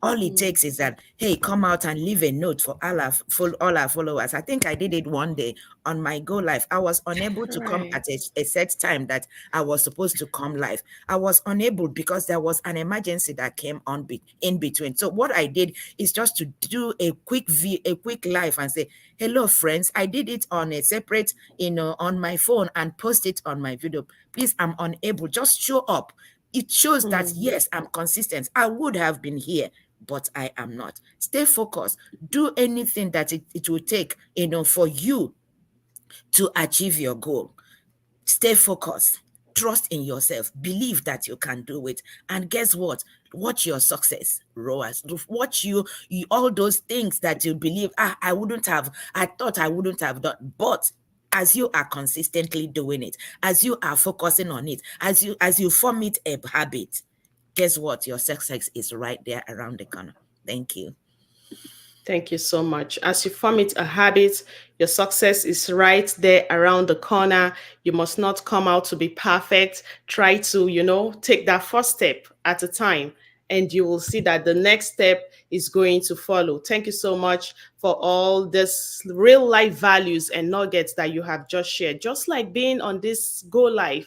All it takes is that, hey, come out and leave a note for all our followers. I think I did it one day on my Go Live. I was unable to come Right. at a set time that I was supposed to come live. I was unable because there was an emergency that came on in between. So what I did is just to do a quick live and say, hello, friends. I did it on a separate, on my phone and post it on my video. Please, I'm unable. Just show up. It shows that, yes, I'm consistent. I would have been here, but I am not. Stay focused. Do anything that it will take, for you to achieve your goal. Stay focused. Trust in yourself. Believe that you can do it. And guess what? Watch your success, Roas. Watch you all those things that you believe, I thought I wouldn't have done. But as you are consistently doing it, as you are focusing on it, as you form it a habit, guess what? Your success is right there around the corner. Thank you. Thank you so much. As you form it a habit, your success is right there around the corner. You must not come out to be perfect. Try to, take that first step at a time, and you will see that the next step is going to follow. Thank you so much for all this real life values and nuggets that you have just shared. Just like being on this Go Live,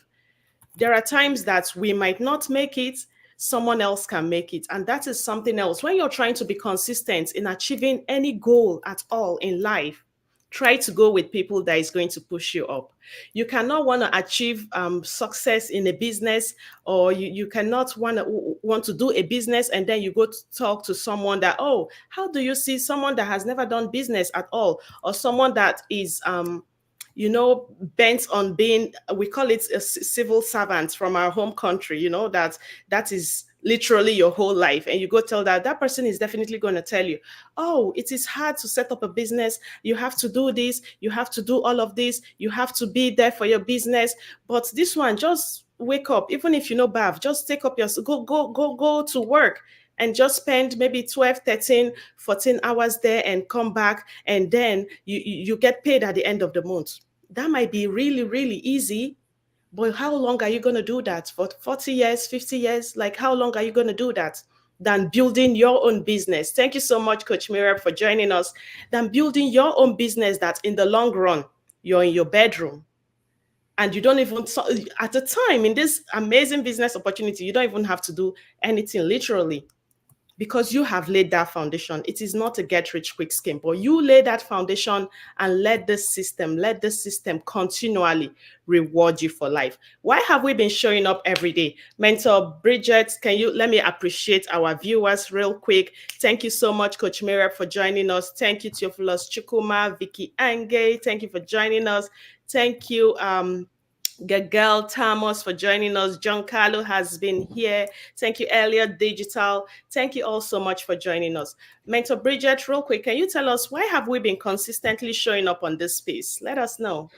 there are times that we might not make it, someone else can make it. And that is something else. When you're trying to be consistent in achieving any goal at all in life, try to go with people that is going to push you up. You cannot want to achieve success in a business, or you cannot want to do a business and then you go to talk to someone that, oh, how do you see someone that has never done business at all, or someone that is bent on being, we call it a civil servant from our home country, that is literally your whole life. And you go tell that person is definitely going to tell you, oh, it is hard to set up a business. You have to do this. You have to do all of this. You have to be there for your business. But this one, just wake up. Even if you know bath, just take up your, go to work and just spend maybe 12, 13, 14 hours there and come back. And then you get paid at the end of the month. That might be really, really easy, but how long are you going to do that? For 40 years, 50 years? Like, how long are you going to do that? Than building your own business. Thank you so much, Coach Miriam, for joining us. Than building your own business that in the long run, you're in your bedroom. And you don't even, at the time, in this amazing business opportunity, you don't even have to do anything literally, because you have laid that foundation. It is not a get rich quick scheme, but you lay that foundation and let the system continually reward you for life. Why have we been showing up every day? Mentor Bridget, let me appreciate our viewers real quick. Thank you so much, Coach Miriam, for joining us. Thank you, Theophilus Chukuma, Vicky Ange. Thank you for joining us. Thank you, Gagal Thomas, for joining us. John Carlo has been here. Thank you, Elliot Digital. Thank you all so much for joining us. Mentor Bridget, real quick, can you tell us why have we been consistently showing up on this space? Let us know.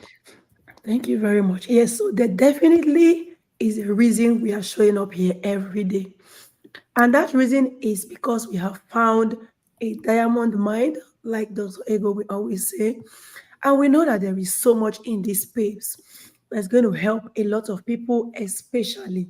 Thank you very much. Yes, so there definitely is a reason we are showing up here every day. And that reason is because we have found a diamond mine, like Dr. Ego we always say. And we know that there is so much in this space that's going to help a lot of people, especially,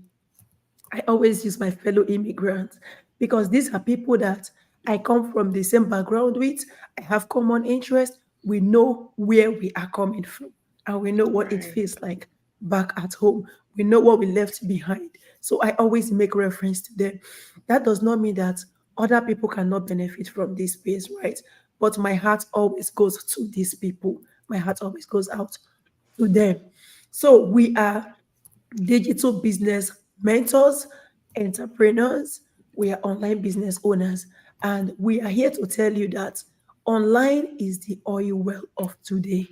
I always use my fellow immigrants, because these are people that I come from the same background with. I have common interests. We know where we are coming from, and we know what it feels like back at home. We know what we left behind. So I always make reference to them. That does not mean that other people cannot benefit from this space, right? But my heart always goes to these people. My heart always goes out to them. So we are digital business mentors, entrepreneurs, we are online business owners, and we are here to tell you that online is the oil well of today.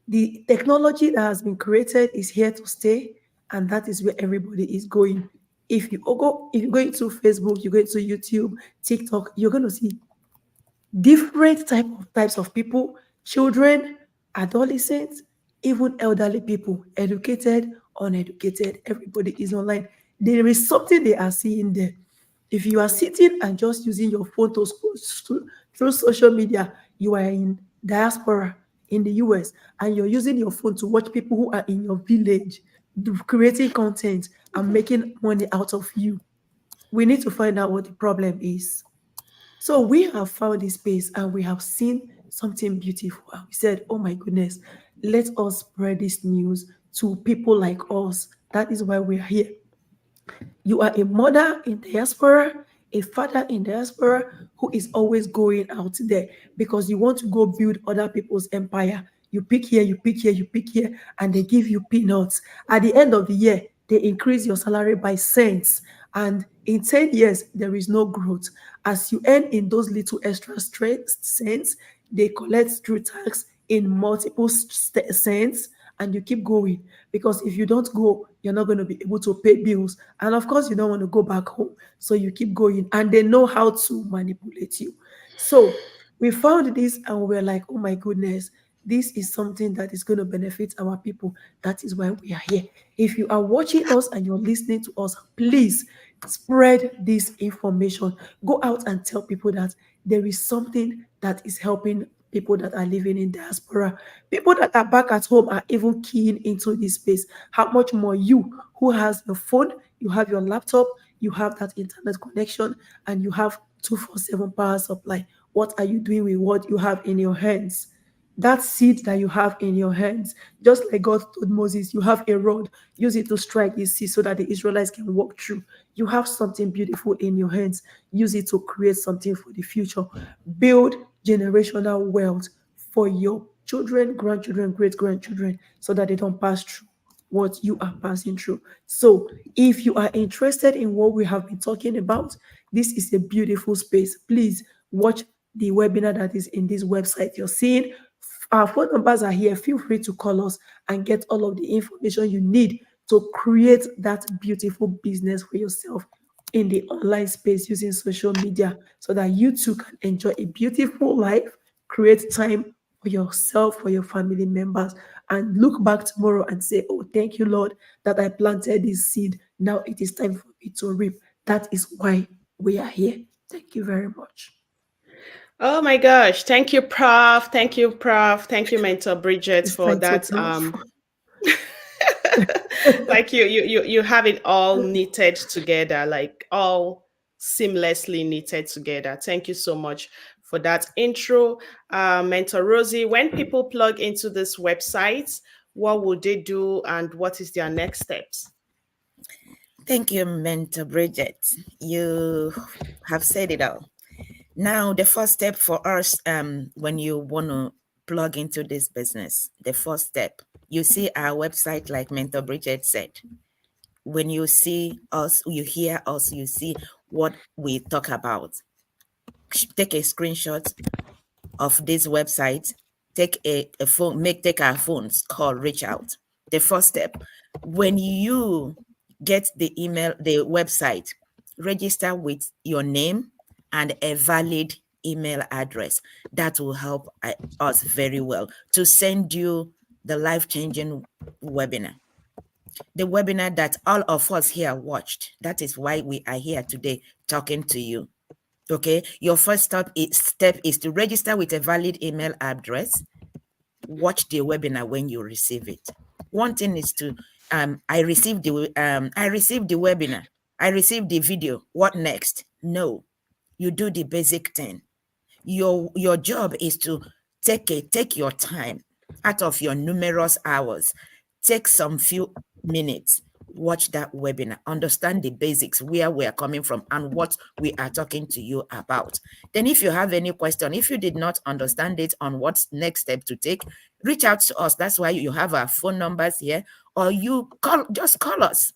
The technology that has been created is here to stay, and that is where everybody is going. If you go into Facebook, you go into YouTube, TikTok, you're going to see different types of people, children, adolescents, even elderly people, educated, uneducated, everybody is online. There is something they are seeing there. If you are sitting and just using your phone to scroll through social media, you are in diaspora in the US and you're using your phone to watch people who are in your village creating content and making money out of you. We need to find out what the problem is. So we have found this space and we have seen something beautiful. And we said, oh my goodness, let us spread this news to people like us. That is why we're here. You are a mother in diaspora, a father in diaspora who is always going out there because you want to go build other people's empire. You pick here, you pick here, you pick here, and they give you peanuts. At the end of the year, they increase your salary by cents. And in 10 years, there is no growth. As you earn in those little extra cents, they collect through tax in multiple cents and you keep going because if you don't go, you're not going to be able to pay bills. And of course, you don't want to go back home. So you keep going and they know how to manipulate you. So we found this and we're like, oh my goodness, this is something that is going to benefit our people. That is why we are here. If you are watching us and you're listening to us, please spread this information. Go out and tell people that there is something that is helping people that are living in diaspora. People that are back at home are even keying into this space. How much more you who has your phone, you have your laptop, you have that internet connection, and you have 247 power supply. What are you doing with what you have in your hands? That seed that you have in your hands, just like God told Moses, you have a rod, use it to strike this sea so that the Israelites can walk through. You have something beautiful in your hands, use it to create something for the future. Build generational wealth for your children, grandchildren, great grandchildren, so that they don't pass through what you are passing through. So, if you are interested in what we have been talking about, this is a beautiful space. Please watch the webinar that is in this website you're seeing. Our phone numbers are here. Feel free to call us and get all of the information you need to create that beautiful business for yourself in the online space using social media so that you too can enjoy a beautiful life, create time for yourself, for your family members, and look back tomorrow and say, oh, thank you, Lord, that I planted this seed. Now it is time for me to reap. That is why we are here. Thank you very much. Oh my gosh. Thank you, Prof. Thank you, Prof. Thank you, Mentor Bridget, It's for like that. so Like you have it all knitted together, like all seamlessly knitted together. Thank you so much for that intro. Mentor Rosie, when people plug into this website, what would they do and what is their next steps? Thank you, Mentor Bridget. You have said it all. Now, the first step for us, when you want to plug into this business, the first step, you see our website, like Mentor Bridget said. When you see us, you hear us, you see what we talk about. Take a screenshot of this website, take a phone, take our phones, call, reach out. The first step, when you get the email, the website, register with your name and a valid email address. That will help us very well to send you the life-changing webinar. The webinar that all of us here watched. That is why we are here today talking to you. Okay, your first step is to register with a valid email address. Watch the webinar when you receive it. One thing is to I received the webinar. I received the video. What next? No, you do the basic thing. Your job is to take your time out of your numerous hours. Take some few minutes, watch that webinar, understand the basics, where we are coming from and what we are talking to you about. Then if you have any question, if you did not understand it on what's next step to take, reach out to us. That's why you have our phone numbers here, or you just call us.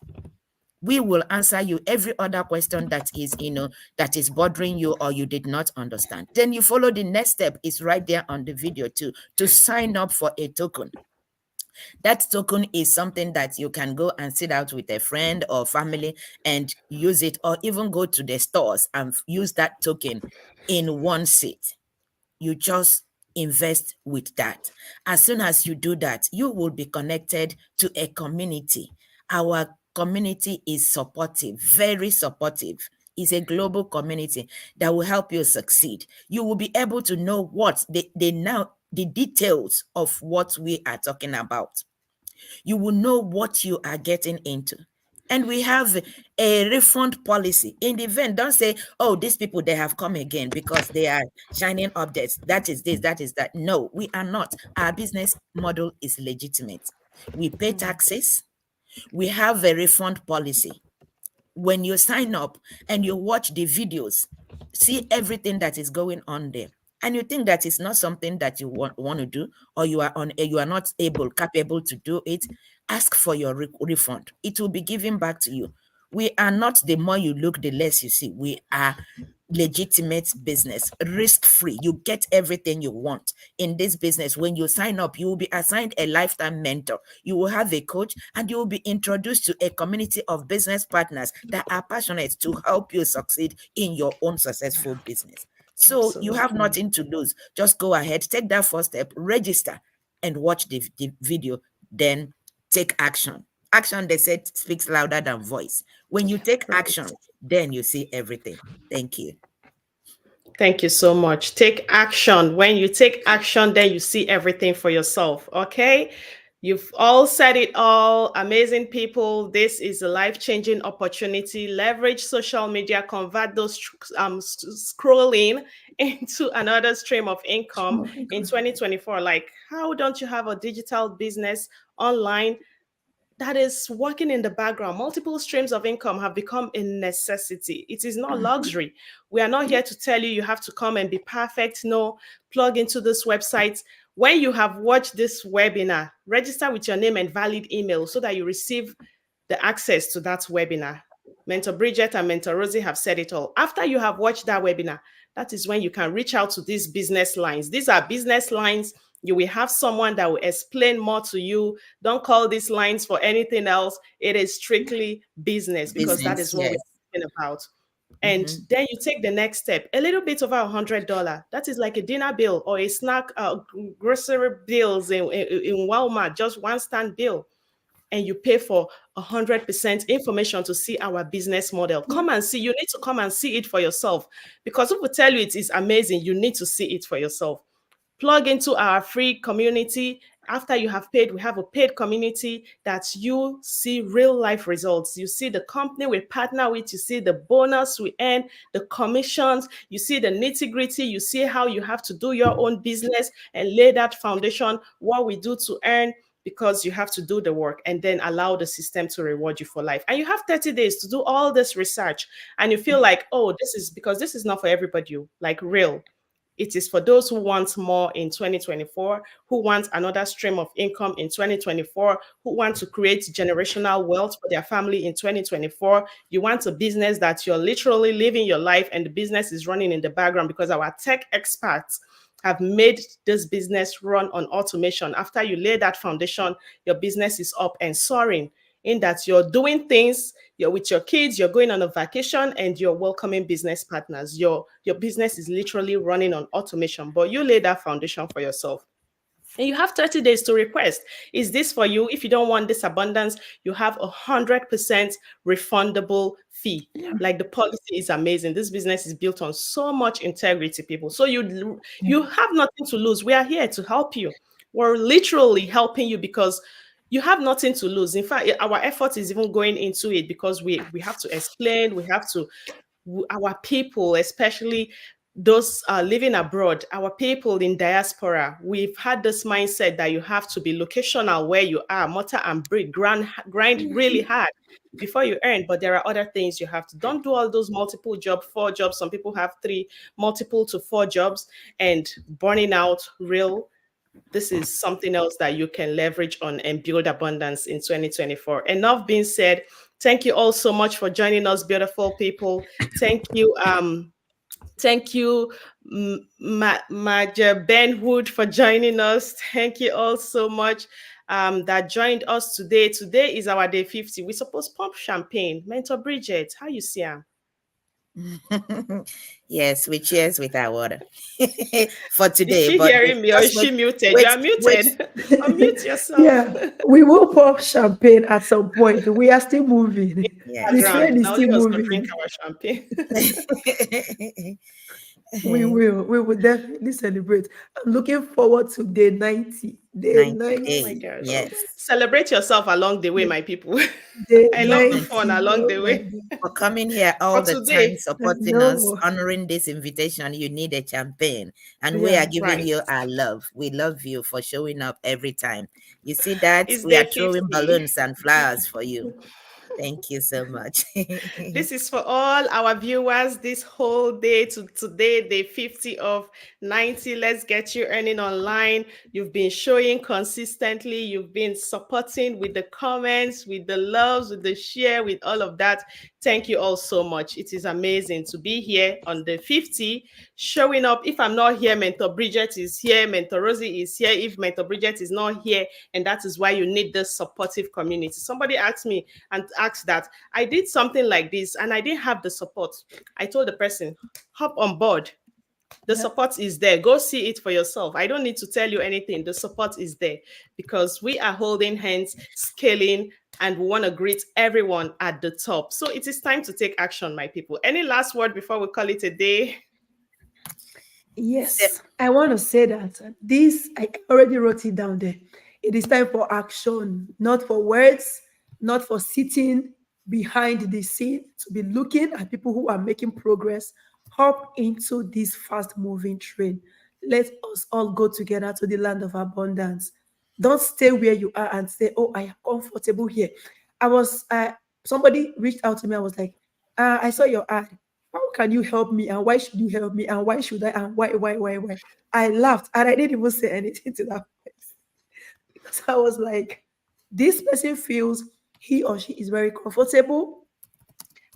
We will answer you every other question that is, that is bothering you or you did not understand. Then you follow the next step. It's right there on the video too, to sign up for a token. That token is something that you can go and sit out with a friend or family and use it, or even go to the stores and use that token in one sit. You just invest with that. As soon as you do that, you will be connected to a community. Our community is supportive, very supportive. It's a global community that will help you succeed. You will be able to know what the details of what we are talking about. You will know what you are getting into. And we have a refund policy. In the event, don't say, oh, these people, they have come again because they are shining updates. That is this, that is that. No, we are not. Our business model is legitimate. We pay taxes. We have a refund policy. When you sign up and you watch the videos, see everything that is going on there, and you think that is not something that you want to do, or you are not capable to do it, ask for your refund. It will be given back to you. We are not, the more you look, the less you see. We are legitimate business, risk-free. You get everything you want in this business. When you sign up, you will be assigned a lifetime mentor. You will have a coach, and you will be introduced to a community of business partners that are passionate to help you succeed in your own successful business. So you have nothing to lose. Just go ahead, take that first step, register, and watch the video. Then take action. Action, they said, speaks louder than voice. When you take action, then you see everything. Thank you. Thank you so much. Take action. When you take action, then you see everything for yourself. Okay. You've all said it all. Amazing people. This is a life-changing opportunity. Leverage social media, convert those scrolling into another stream of income in 2024. Like, how don't you have a digital business online that is working in the background? Multiple streams of income have become a necessity. It is not luxury. We are not here to tell you have to come and be perfect. No, plug into this website. When you have watched this webinar, register with your name and valid email so that you receive the access to that webinar. Mentor Bridget and Mentor Rosie have said it all. After you have watched that webinar, that is when you can reach out to these business lines. These are business lines. You will have someone that will explain more to you. Don't call these lines for anything else. It is strictly business, because that is what we're talking about. And then you take the next step, a little bit over $100. That is like a dinner bill or a snack, grocery bills in Walmart, just one stand bill. And you pay for 100% information to see our business model. Come and see. You need to come and see it for yourself, because if we tell you it is amazing, you need to see it for yourself. Plug into our free community. After you have paid, we have a paid community that you see real life results. You see the company we partner with, you see the bonus we earn, the commissions, you see the nitty gritty, you see how you have to do your own business and lay that foundation, what we do to earn, because you have to do the work and then allow the system to reward you for life. And you have 30 days to do all this research, and you feel like, oh, this is not for everybody, like real. It is for those who want more in 2024, who want another stream of income in 2024, who want to create generational wealth for their family in 2024. You want a business that you're literally living your life and the business is running in the background, because our tech experts have made this business run on automation. After you lay that foundation, your business is up and soaring, in that you're doing things, you're with your kids, you're going on a vacation, and you're welcoming business partners. Your business is literally running on automation, but you lay that foundation for yourself. And you have 30 days to request. Is this for you? If you don't want this abundance, you have 100% refundable fee. Like, the policy is amazing. This business is built on so much integrity, people. So you have nothing to lose. We are here to help you. We're literally helping you because you have nothing to lose. In fact, our effort is even going into it because we have to explain, our people, especially those living abroad, our people in diaspora, we've had this mindset that you have to be locational where you are, mortar and brick, grind really hard before you earn. But there are other things you have to. Don't do all those multiple jobs, 4 jobs. Some people have 3, multiple to 4 jobs and burning out real. This is something else that you can leverage on and build abundance in 2024. Enough being said. Thank you all so much for joining us, beautiful people. Thank you. Thank you, Maja Benwood, for joining us. Thank you all so much. that joined us today. Today is our day 50. We supposed pump champagne. Mentor Bridget, how you see him? Yes, we cheers with our water for Is today. she But hearing me or is just she muted? You wait, are wait. muted. Unmute yourself. Yeah, we will pop champagne at some point. We are still moving. The Yes. Background. train is Now still leave us to drink moving. our champagne. We will. We will definitely celebrate. I'm looking forward to day 90. Day 90 Oh my 90. days. gosh. Oh Yes. Celebrate yourself along the way, my my people. day I love the fun 90. along Oh the my way. God. For coming here all For the time, today. I supporting us, know. honoring this invitation, you need a champagne. And we are Yeah. giving Right. you our love. We love you for showing up every time. You see that? It's We are day throwing 50. balloons and flowers for you. Thank you so much. This is for all our viewers this whole day to today, day 50 of 90. Let's get you earning online. You've been showing consistently. You've been supporting with the comments, with the loves, with the share, with all of that. Thank you all so much. It is amazing to be here on the 50, showing up. If I'm not here, Mentor Bridget is here. Mentor Rosie is here. If Mentor Bridget is not here, and that is why you need this supportive community. Somebody asked me and asked that I did something like this and I didn't have the support. I told the person, hop on board. The Yeah. support is there. Go see it for yourself. I don't need to tell you anything. The support is there because we are holding hands, scaling, and we want to greet everyone at the top. So it is time to take action, my people. Any last word before we call it a day? Yes, I want to say that this, I already wrote it down there. It is time for action, not for words, not for sitting behind the scene, to be looking at people who are making progress. Hop into this fast moving train. Let us all go together to the land of abundance. Don't stay where you are and say, "Oh, I am comfortable here." I was, somebody reached out to me. I was like, I saw your ad. How can you help me? And why should you help me? And why should I? And why? I laughed and I didn't even say anything to that person because I was like, this person feels he or she is very comfortable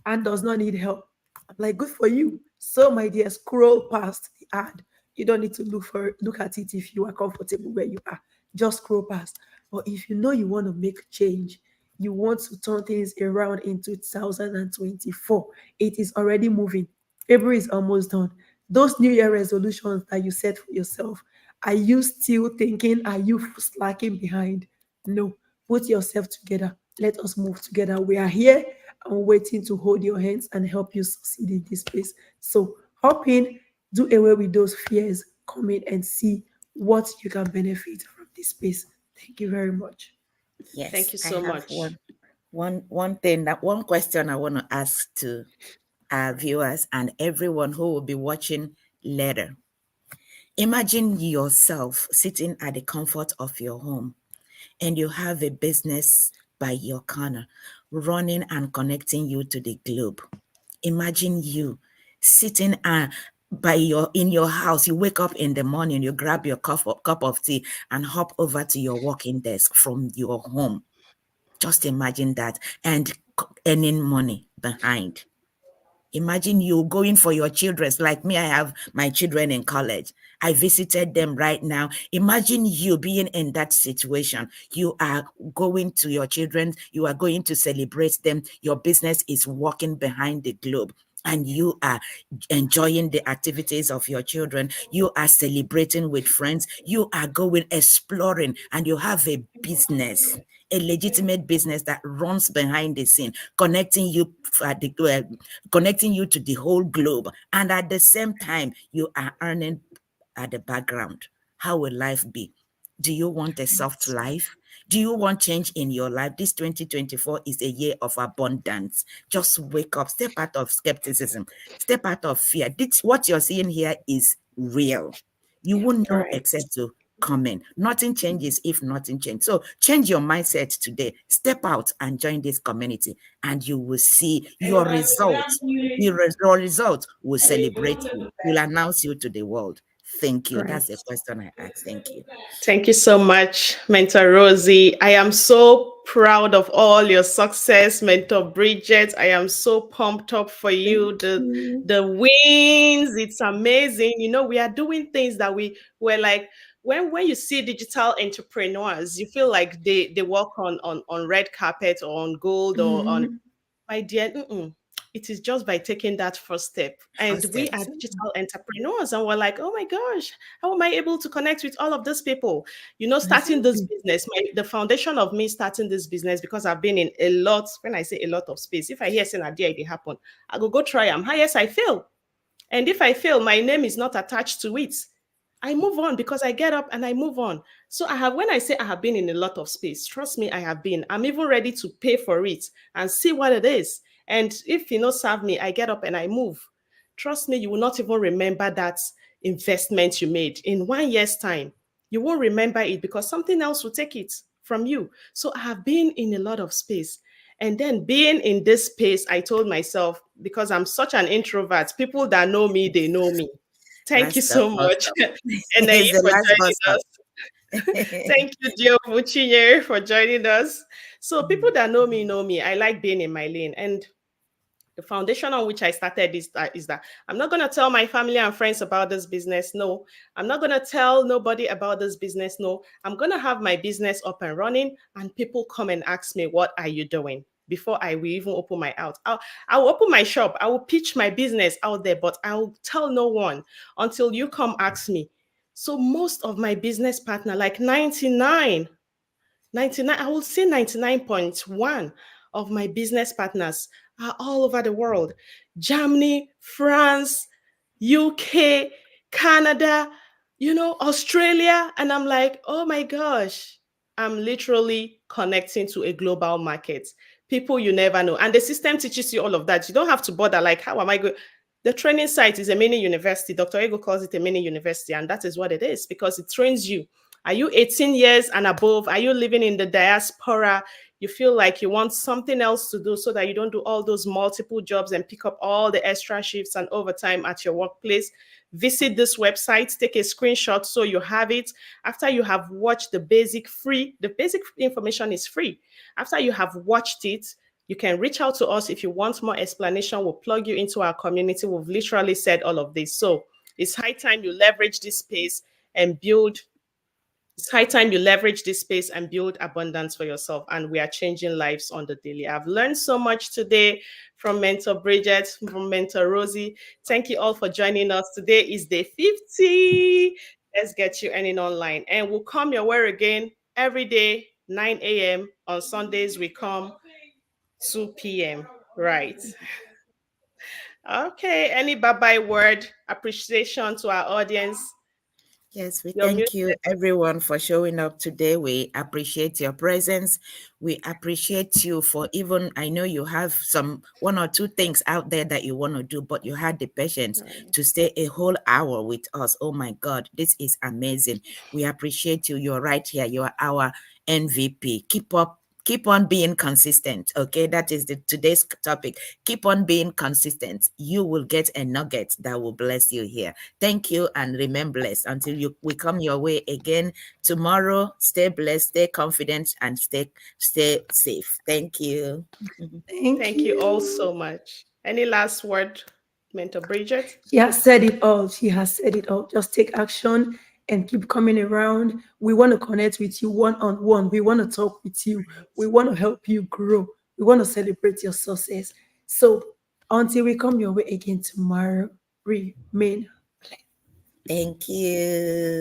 and does not need help. I'm like, good for you. So, my dear, scroll past the ad. You don't need to look at it if you are comfortable where you are. Just scroll past. But if you know you want to make change, you want to turn things around in 2024, it is already moving. February is almost done. Those New Year resolutions that you set for yourself, are you still thinking, are you slacking behind? No, put yourself together. Let us move together. We are here and waiting to hold your hands and help you succeed in this space. So hop in, do away with those fears, come in and see what you can benefit from this space. Thank you very much. Yes, Thank you I so have much. one question I want to ask to our viewers and everyone who will be watching later. Imagine yourself sitting at the comfort of your home and you have a business by your corner running and connecting you to the globe. Imagine you sitting in your house. You wake up in the morning, you grab your cup of tea and hop over to your working desk from your home. Just imagine that, and earning money behind. Imagine you going for your children's, like me, I have my children in college. I visited them right now. Imagine you being in that situation. You are going to your children, you are going to celebrate them. Your business is working behind the globe and you are enjoying the activities of your children. You are celebrating with friends. You are going exploring and you have a business, a legitimate business that runs behind the scene, connecting you to the whole globe. And at the same time, you are earning at the background. How will life be? Do you want a soft life? Do you want change in your life? This 2024 is a year of abundance. Just wake up, step out of skepticism, step out of fear. What you're seeing here is real. You won't know Right. except to come in. Nothing changes if nothing changes. So change your mindset today. Step out and join this community, and you will see your results. Your result will celebrate you, will announce you to the world. Thank you. Right. That's the question I asked. Thank you. Thank you so much, Mentor Rosie. I am so proud of all your success, Mentor Bridget. I am so pumped up for you. The wins, it's amazing. You know, we are doing things that we were like, when you see digital entrepreneurs, you feel like they walk on red carpet or on gold or on, Mhm. my dear, it is just by taking that first step. And First we are steps. digital entrepreneurs, and we're like, oh my gosh, how am I able to connect with all of these people? Starting this Exactly. business, the foundation of me starting this business, because I've been in a lot, when I say a lot of space, if I hear saying a day it happen, I go try them. Highest I fail. And if I fail, my name is not attached to it. I move on because I get up and I move on. So when I say I have been in a lot of space, trust me, I have been. I'm even ready to pay for it and see what it is. And if you not serve me, I get up and I move. Trust me, you will not even remember that investment you made in 1 year's time. You won't remember it because something else will take it from you. So I have been in a lot of space. And then being in this space, I told myself, because I'm such an introvert, people that know me, they know me. Thank you Last step. so much, Awesome. Eneyi, It's the for last joining bus stop. us. Thank you, Gio Muchinye, for joining us. So people that know me. I like being in my lane. And the foundation on which I started is that I'm not going to tell my family and friends about this business. No, I'm not going to tell nobody about this business. No, I'm going to have my business up and running, and people come and ask me, what are you doing? Before I will even open my out. I will open my shop. I will pitch my business out there, but I will tell no one until you come ask me. So most of my business partner, like 99, I would say 99.1 of my business partners are all over the world. Germany, France, UK, Canada, Australia. And I'm like, oh my gosh, I'm literally connecting to a global market. People you never know. And the system teaches you all of that. You don't have to bother, like, how am I going? The training site is a mini university. Dr. Ego calls it a mini university, and that is what it is because it trains you. Are you 18 years and above? Are you living in the diaspora? You feel like you want something else to do so that you don't do all those multiple jobs and pick up all the extra shifts and overtime at your workplace. Visit this website, take a screenshot so you have it. After you have watched the basic information is free. After you have watched it, you can reach out to us if you want more explanation. We'll plug you into our community. We've literally said all of this. So it's high time you leverage this space and build it's high time you leverage this space and build abundance for yourself. And we are changing lives on the daily. I've learned so much today from Mentor Bridget, from Mentor Rosie. Thank you all for joining us. Today is day 50. Let's get you earning online. And we'll come your way again every day, 9 a.m. On Sundays, we come 2 p.m. Right. Okay. Any bye-bye word, appreciation to our audience? Yes, we Your thank music. you everyone for showing up today. We appreciate your presence. We appreciate you for even, I know you have one or two things out there that you want to do, but you had the patience to stay a whole hour with us. Oh my God, this is amazing. We appreciate you. You're right here. You are our MVP. Keep on being consistent. Okay, that is today's topic. Keep on being consistent. You will get a nugget that will bless you here. Thank you and remain blessed until we come your way again tomorrow. Stay blessed, stay confident, and stay safe. Thank you. Thank you all so much. Any last word, Mentor Bridget? She has said it all. She has said it all. Just take action and keep coming around. We want to connect with you one on one. We want to talk with you. We want to help you grow. We want to celebrate your success. So until we come your way again tomorrow, remain blessed. Thank you.